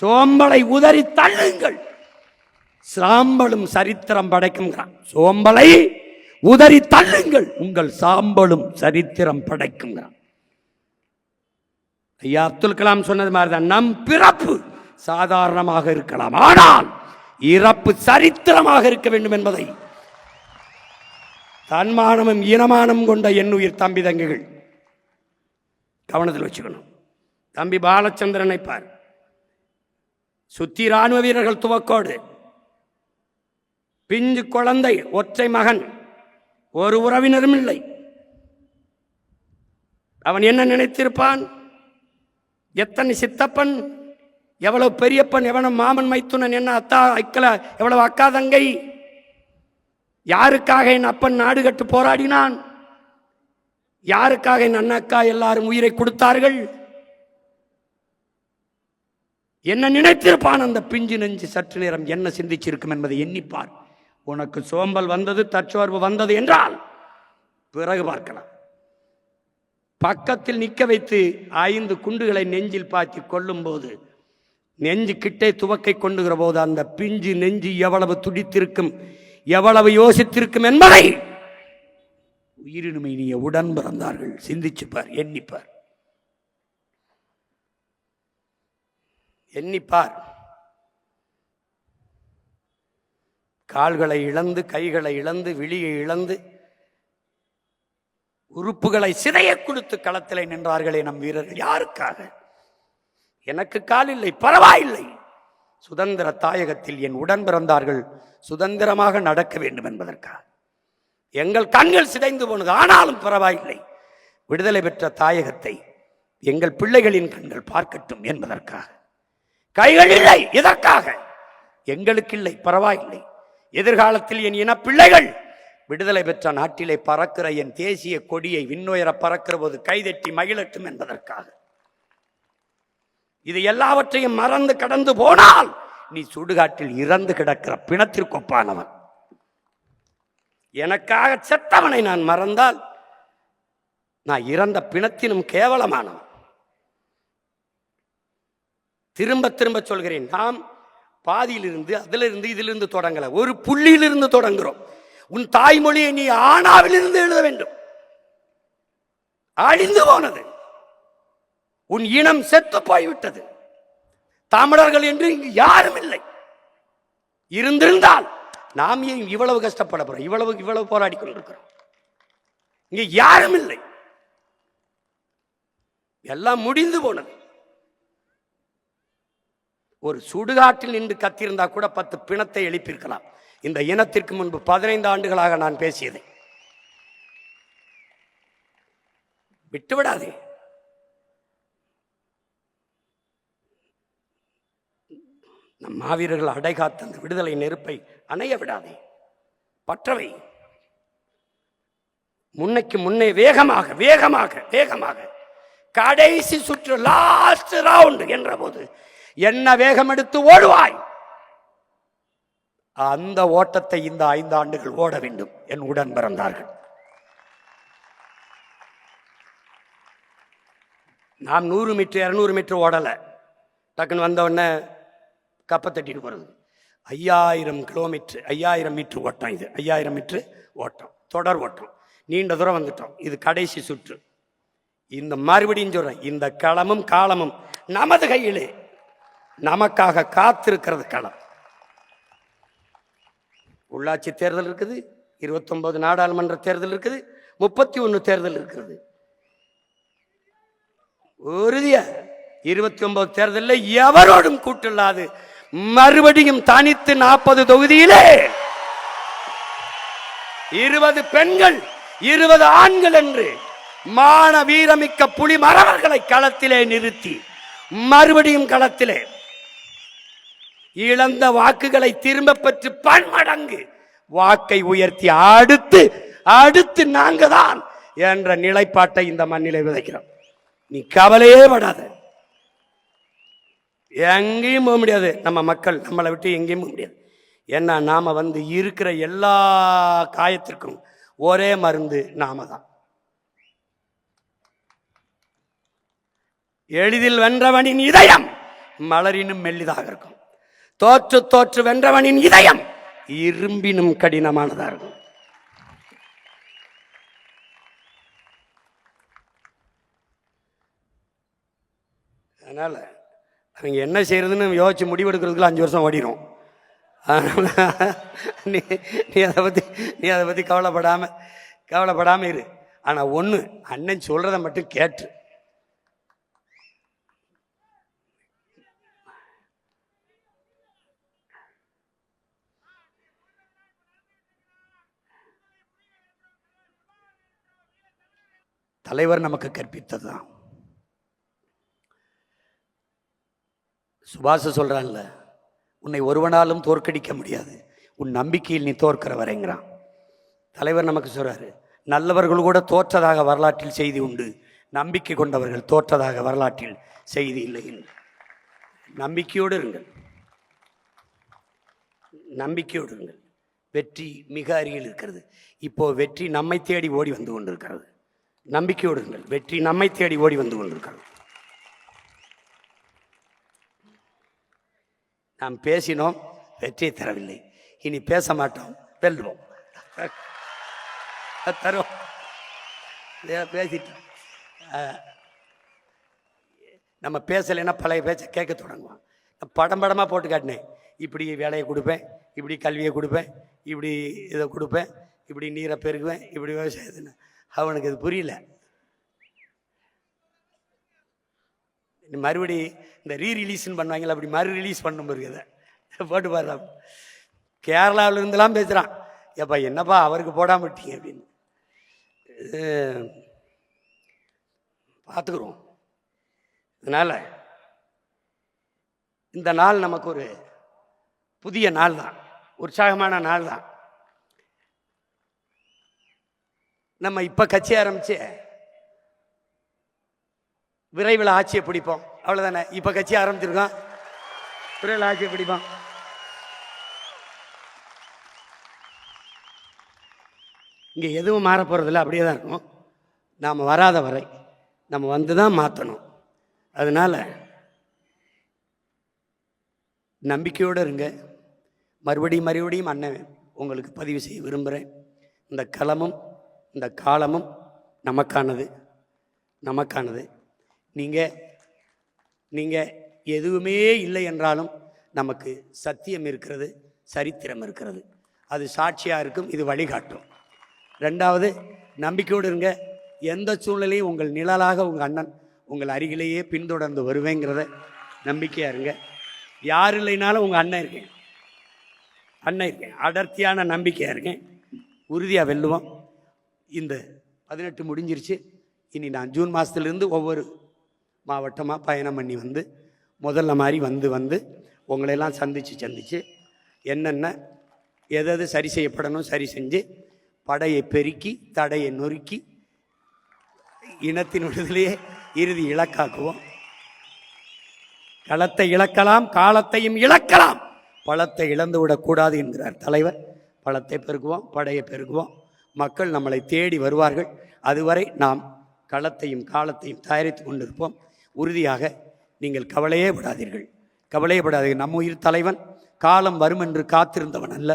சோம்பலை உதறி தள்ளுங்கள், சாம்பலும் சரித்திரம் படைக்கும். சோம்பலை உதறி தள்ளுங்கள், உங்கள் சாம்பலும் சரித்திரம் படைக்கும். ஐயா அப்துல் கலாம் சொன்னது மாதிரிதான், நம் பிறப்பு சாதாரணமாக இருக்கலாம், ஆனால் இறப்பு சரித்திரமாக இருக்க வேண்டும் என்பதை தன்மானமும் இனமானம் கொண்ட என் உயிர் தம்பி தங்கைகள் கவனத்தில் வச்சுக்கணும். தம்பி பாலச்சந்திரனை பார், சுத்தி இராணுவ வீரர்கள் துவக்கோடு, பிஞ்சு குழந்தை, ஒற்றை மகன், ஒரு உறவினரும் இல்லை. அவன் என்ன நினைத்திருப்பான்? எத்தனை சித்தப்பன், எவ்வளவு பெரியப்பன், எவ்வளவு மாமன் மைத்துனன், என்ன அத்தா அக்கல, எவ்வளவு அக்கா தங்கை, யாருக்காக என் அப்பன் நாடு கட்டு போராடினான், யாருக்காக என் அண்ணா எல்லாரும் உயிரை கொடுத்தார்கள், என்ன நினைத்திருப்பான் அந்த பிஞ்சு நெஞ்சு. சற்று நேரம் என்ன சிந்திச்சிருக்கும் என்பதை எண்ணிப்பார். உனக்கு சோம்பல் வந்தது, தற்சோர்வு வந்தது என்றால் பிறகு பார்க்கலாம். பக்கத்தில் நிற்க வைத்து 5 குண்டுகளை நெஞ்சில் பாய்ச்சி கொள்ளும் போது, நெஞ்சு கிட்டே துவக்கை கொண்டுகிற போது அந்த பிஞ்சு நெஞ்சு எவ்வளவு துடித்திருக்கும், எவ்வளவு யோசித்திருக்கும் என்பதை உயிரினுமை நீ உடன் பிறந்தார்கள் சிந்திச்சுப்பார், எண்ணிப்பார், எண்ணிப்பார். கால்களை இழந்து, கைகளை இழந்து, விழியை இழந்து, உறுப்புகளை சிதைய கொடுத்து களத்திலே நின்றார்களே நம் வீரர்கள். யாருக்காக? எனக்கு கால் இல்லை, பரவாயில்லை, சுதந்திர தாயகத்தில் என் உடன் பிறந்தார்கள் சுதந்திரமாக நடக்க வேண்டும் என்பதற்காக. எங்கள் கண்கள் சிதைந்து போனது, ஆனாலும் பரவாயில்லை, விடுதலை பெற்ற தாயகத்தை எங்கள் பிள்ளைகளின் கண்கள் பார்க்கட்டும் என்பதற்காக. கைகள் இல்லை, இதற்காக. எங்களுக்கு இல்லை, பரவாயில்லை, எதிர்காலத்தில் என் இன பிள்ளைகள் விடுதலை பெற்ற நாட்டிலே பறக்கிற என் தேசிய கொடியை விண்ணுயர பறக்கிற போது கைதட்டி மகிழட்டும் என்பதற்காக. இது எல்லாவற்றையும் மறந்து கடந்து போனால் நீ சுடுகாட்டில் இறந்து கிடக்கிற பிணத்திற்கொப்பானவன். எனக்காக செத்தவனை நான் மறந்தால் நான் இறந்த பிணத்தினும் கேவலமானவன். திரும்ப திரும்ப சொல்கிறேன், நாம் பாதியிலிருந்து, அதிலிருந்து, இதிலிருந்து தொடங்கல, ஒரு புள்ளியிலிருந்து தொடங்குகிறோம். உன் தாய்மொழியை நீ ஆனாவிலிருந்து எழுத வேண்டும். அழிந்து போனது, உன் இனம் செத்து போய்விட்டது. தமிழர்கள் என்று இங்கு யாரும் இல்லை. இருந்திருந்தால் நாம் ஏன் இவ்வளவு கஷ்டப்பட போறோம், இவ்வளவு போராடி கொண்டிருக்கிறோம்? இங்க யாரும் இல்லை, எல்லாம் முடிந்து போனது. ஒரு சுடுகாட்டில் நின்று கத்திருந்தா கூட 10 பிணத்தை எழுப்பியிருக்கலாம். இந்த இனத்திற்கு முன்பு 15 ஆண்டுகளாக நான் பேசியதை விட்டுவிடாதே. நம் மாவீரர்கள் அடைகாத்த அந்த விடுதலை நெருப்பை அணைய விடாதே, பற்றவை. முன்னைக்கு முன்னே வேகமாக வேகமாக வேகமாக கடைசி சுற்று, லாஸ்ட் ரவுண்ட் என்ற போது என்ன வேகம் எடுத்து ஓடுவாய், அந்த ஓட்டத்தை இந்த 5 ஆண்டுகள் ஓட வேண்டும் என் உடன் பிறந்தார்கள். நாம் 100 மீட்டர் 200 மீட்டர் ஓடலை, டக்குன்னு வந்த உடனே கப்பை தட்டிட்டு போகிறது. 5000 கிலோமீட்டர் 5000 மீட்டர் ஓட்டம். இது 5000 மீட்டர் ஓட்டம், தொடர் ஓட்டம், நீண்ட தூரம் வந்துட்டோம். இது கடைசி சுற்று. இந்த மறுபடியும் சொல்றேன், இந்த களமும் காலமும் நமது கையிலே, நமக்காக காத்திருக்கிறது களம். உள்ளாட்சி தேர்தல் இருக்குது, 29 நாடாளுமன்ற தேர்தல் இருக்குது, 31 தேர்தல் இருக்கிறது. உறுதியா 29 தேர்தலில் எவரோடும் கூட்டில்லாது மறுபடியும் தனித்து 40 தொகுதியிலே 20 பெண்கள் 20 ஆண்கள் என்று மான வீரமிக்க புலி மறவர்களை களத்திலே நிறுத்தி மறுபடியும் களத்திலே இழந்த வாக்குகளை திரும்ப பெற்று பன்மடங்கு வாக்கை உயர்த்தி அடுத்து அடுத்து நாங்க தான் என்ற நிலைப்பாட்டை இந்த மண்ணிலே விதைக்கிறோம். நீ கவலையே படாத, எங்கேயும் போக முடியாது. நம்ம மக்கள் நம்மளை விட்டு எங்கேயும் போக முடியாது. ஏன்னா நாம இருக்கிற எல்லா காயத்திற்கும் ஒரே மருந்து நாம தான். எளிதில் வென்றவனின் இதயம் மலரினும் மெல்லிதாக இருக்கும். தோற்று தோற்று வென்றவனின் இதயம் இரும்பினும் கடினமானதாக இருக்கும். அதனால அவங்க என்ன செய்யறதுன்னு யோசிச்சு முடிவெடுக்கிறதுக்குள்ள 5 வருஷம் ஓடிடும். நீ அதை பத்தி கவலைப்படாம இரு. ஆனா ஒண்ணு, அண்ணன் சொல்றதை மட்டும் கேட்டு. தலைவர் நமக்கு கற்பித்தது தான். சுபாஷ் சொல்றான்ல, உன்னை ஒருவனாலும் தோற்கடிக்க முடியாது, உன் நம்பிக்கையில் நீ தோற்கிற வரைங்கிறான். தலைவர் நமக்கு சொல்றாரு, நல்லவர்கள் கூட தோற்றதாக வரலாற்றில் செய்தி உண்டு, நம்பிக்கை கொண்டவர்கள் தோற்றதாக வரலாற்றில் செய்தி இல்லை. நம்பிக்கையோடு இருங்கள், நம்பிக்கையோடு இருங்கள். வெற்றி மிக அருகில் இருக்கிறது. இப்போ வெற்றி நம்மை தேடி ஓடி வந்து கொண்டிருக்கிறது. நம்பிக்கையோடு இருங்கள், வெற்றி நம்மை தேடி ஓடி வந்து கொண்டிருக்கிறது. நாம் பேசினோம், வெற்றியை தரவில்லை. இனி பேச மாட்டோம், வெல்வோம், தருவோம். பேசிட்டோம். நம்ம பேசலைன்னா பழைய பேச்சை கேட்க தொடங்குவோம். படம் படமாக போட்டு காட்டினேன், இப்படி வேலையை கொடுப்பேன், இப்படி கல்வியை கொடுப்பேன், இப்படி இதை கொடுப்பேன், இப்படி நீரை பெருக்குவேன், இப்படி விவசாயத்துன்னு. அவனுக்கு இது புரியல. மறுபடி இந்த ரீரிலீஸ்ன்னு பண்ணுவாங்களா, அப்படி மறு ரிலீஸ் பண்ண முடியுது. போட்டு பாரு, கேரளாவில் இருந்தெல்லாம் பேசுகிறான், ஏப்பா என்னப்பா அவருக்கு போடாம விட்டீங்க அப்படின்னு. பார்த்துக்குறோம். அதனால் இந்த நாள் நமக்கு ஒரு புதிய நாள் தான், உற்சாகமான நாள் தான். நம்ம இப்போ கட்சி ஆரம்பிச்சு விரைவில் ஆட்சியை பிடிப்போம், அவ்வளோதானே. இப்போ கட்சி ஆரம்பிச்சிருக்கோம், விரைவில் ஆட்சியை பிடிப்போம். இங்கே எதுவும் மாற போகிறதில்ல, அப்படியே தான் இருக்கும். நாம் வராத வரை நம்ம வந்து தான் மாற்றணும். அதனால் நம்பிக்கையோடு இருங்க. மறுபடியும் அண்ணன் உங்களுக்கு பதிவு செய்ய விரும்புகிறேன், இந்த களமும் இந்த காலமும் நமக்கானது. நீங்கள் எதுவுமே இல்லை என்றாலும் நமக்கு சத்தியம் இருக்கிறது, சரித்திரம் இருக்கிறது, அது சாட்சியாக இருக்கும், இது வழிகாட்டும். ரெண்டாவது, நம்பிக்கையோடு இருங்க. எந்த சூழ்நிலையும் உங்கள் நிழலாக உங்கள் அண்ணன் உங்கள் அருகிலேயே பின்தொடர்ந்து வருவேங்கிறத நம்பிக்கையாக இருங்க. யார் இல்லைனாலும் உங்கள் அண்ணன் இருக்கேன், அடர்த்தியான நம்பிக்கையாக இருக்கேன். உறுதியாக வெல்லுவோம். இந்த 18 முடிஞ்சிருச்சு. இனி நான் ஜூன் மாதத்துலேருந்து ஒவ்வொரு மாவட்டமாக பயணம் பண்ணி வந்து முதல்ல மாதிரி வந்து உங்களையெல்லாம் சந்தித்து என்னென்ன எது சரி செய்யப்படணும் சரி செஞ்சு படையை பெருக்கி தடையை நொறுக்கி இனத்தின் விடுதலையே இறுதி இலக்காக்குவோம். களத்தை இழக்கலாம், காலத்தையும் இழக்கலாம், பழத்தை இழந்து விடக்கூடாது என்கிறார் தலைவர். பழத்தை பெருக்குவோம், படையை பெருக்குவோம், மக்கள் நம்மளை தேடி வருவார்கள். அதுவரை நாம் களத்தையும் காலத்தையும் தயாரித்து கொண்டிருப்போம். உறுதியாக நீங்கள் கவலையே படாதீர்கள். நம்ம உயிர் தலைவன் காலம் வரும் என்று காத்திருந்தவன் அல்ல,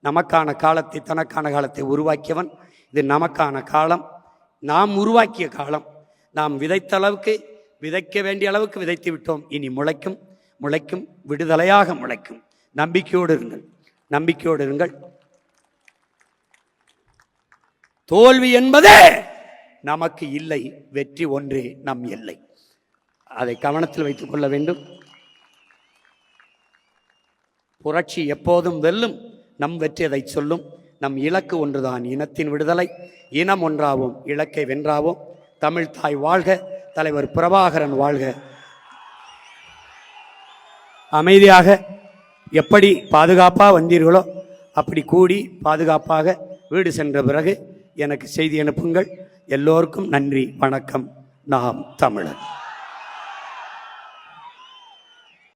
நமக்கான காலத்தை தனக்கான காலத்தை உருவாக்கியவன். இது நமக்கான காலம், நாம் உருவாக்கிய காலம். நாம் விதைத்த அளவுக்கு, விதைக்க வேண்டிய அளவுக்கு விதைத்து விட்டோம். இனி முளைக்கும், விடுதலையாக முளைக்கும். நம்பிக்கையோடு இருங்கள். தோல்வி என்பதே நமக்கு இல்லை, வெற்றி ஒன்றே நம் எல்லை. அதை கவனத்தில் வைத்துக் கொள்ள வேண்டும். புரட்சி எப்போதும் வெல்லும், நம் வெற்றி அதை சொல்லும். நம் இலக்கு ஒன்றுதான், இனத்தின் விடுதலை. இனம் ஒன்றாவோம், இலக்கை வென்றாவோம். தமிழ் தாய் வாழ்க, தலைவர் பிரபாகரன் வாழ்க. அமைதியாக எப்படி பாதுகாப்பாக வந்தீர்களோ அப்படி கூடி பாதுகாப்பாக வீடு சென்ற பிறகு எனக்கு செய்தி அனுப்புங்கள். எல்லோருக்கும் நன்றி, வணக்கம். நாம் தமிழர்.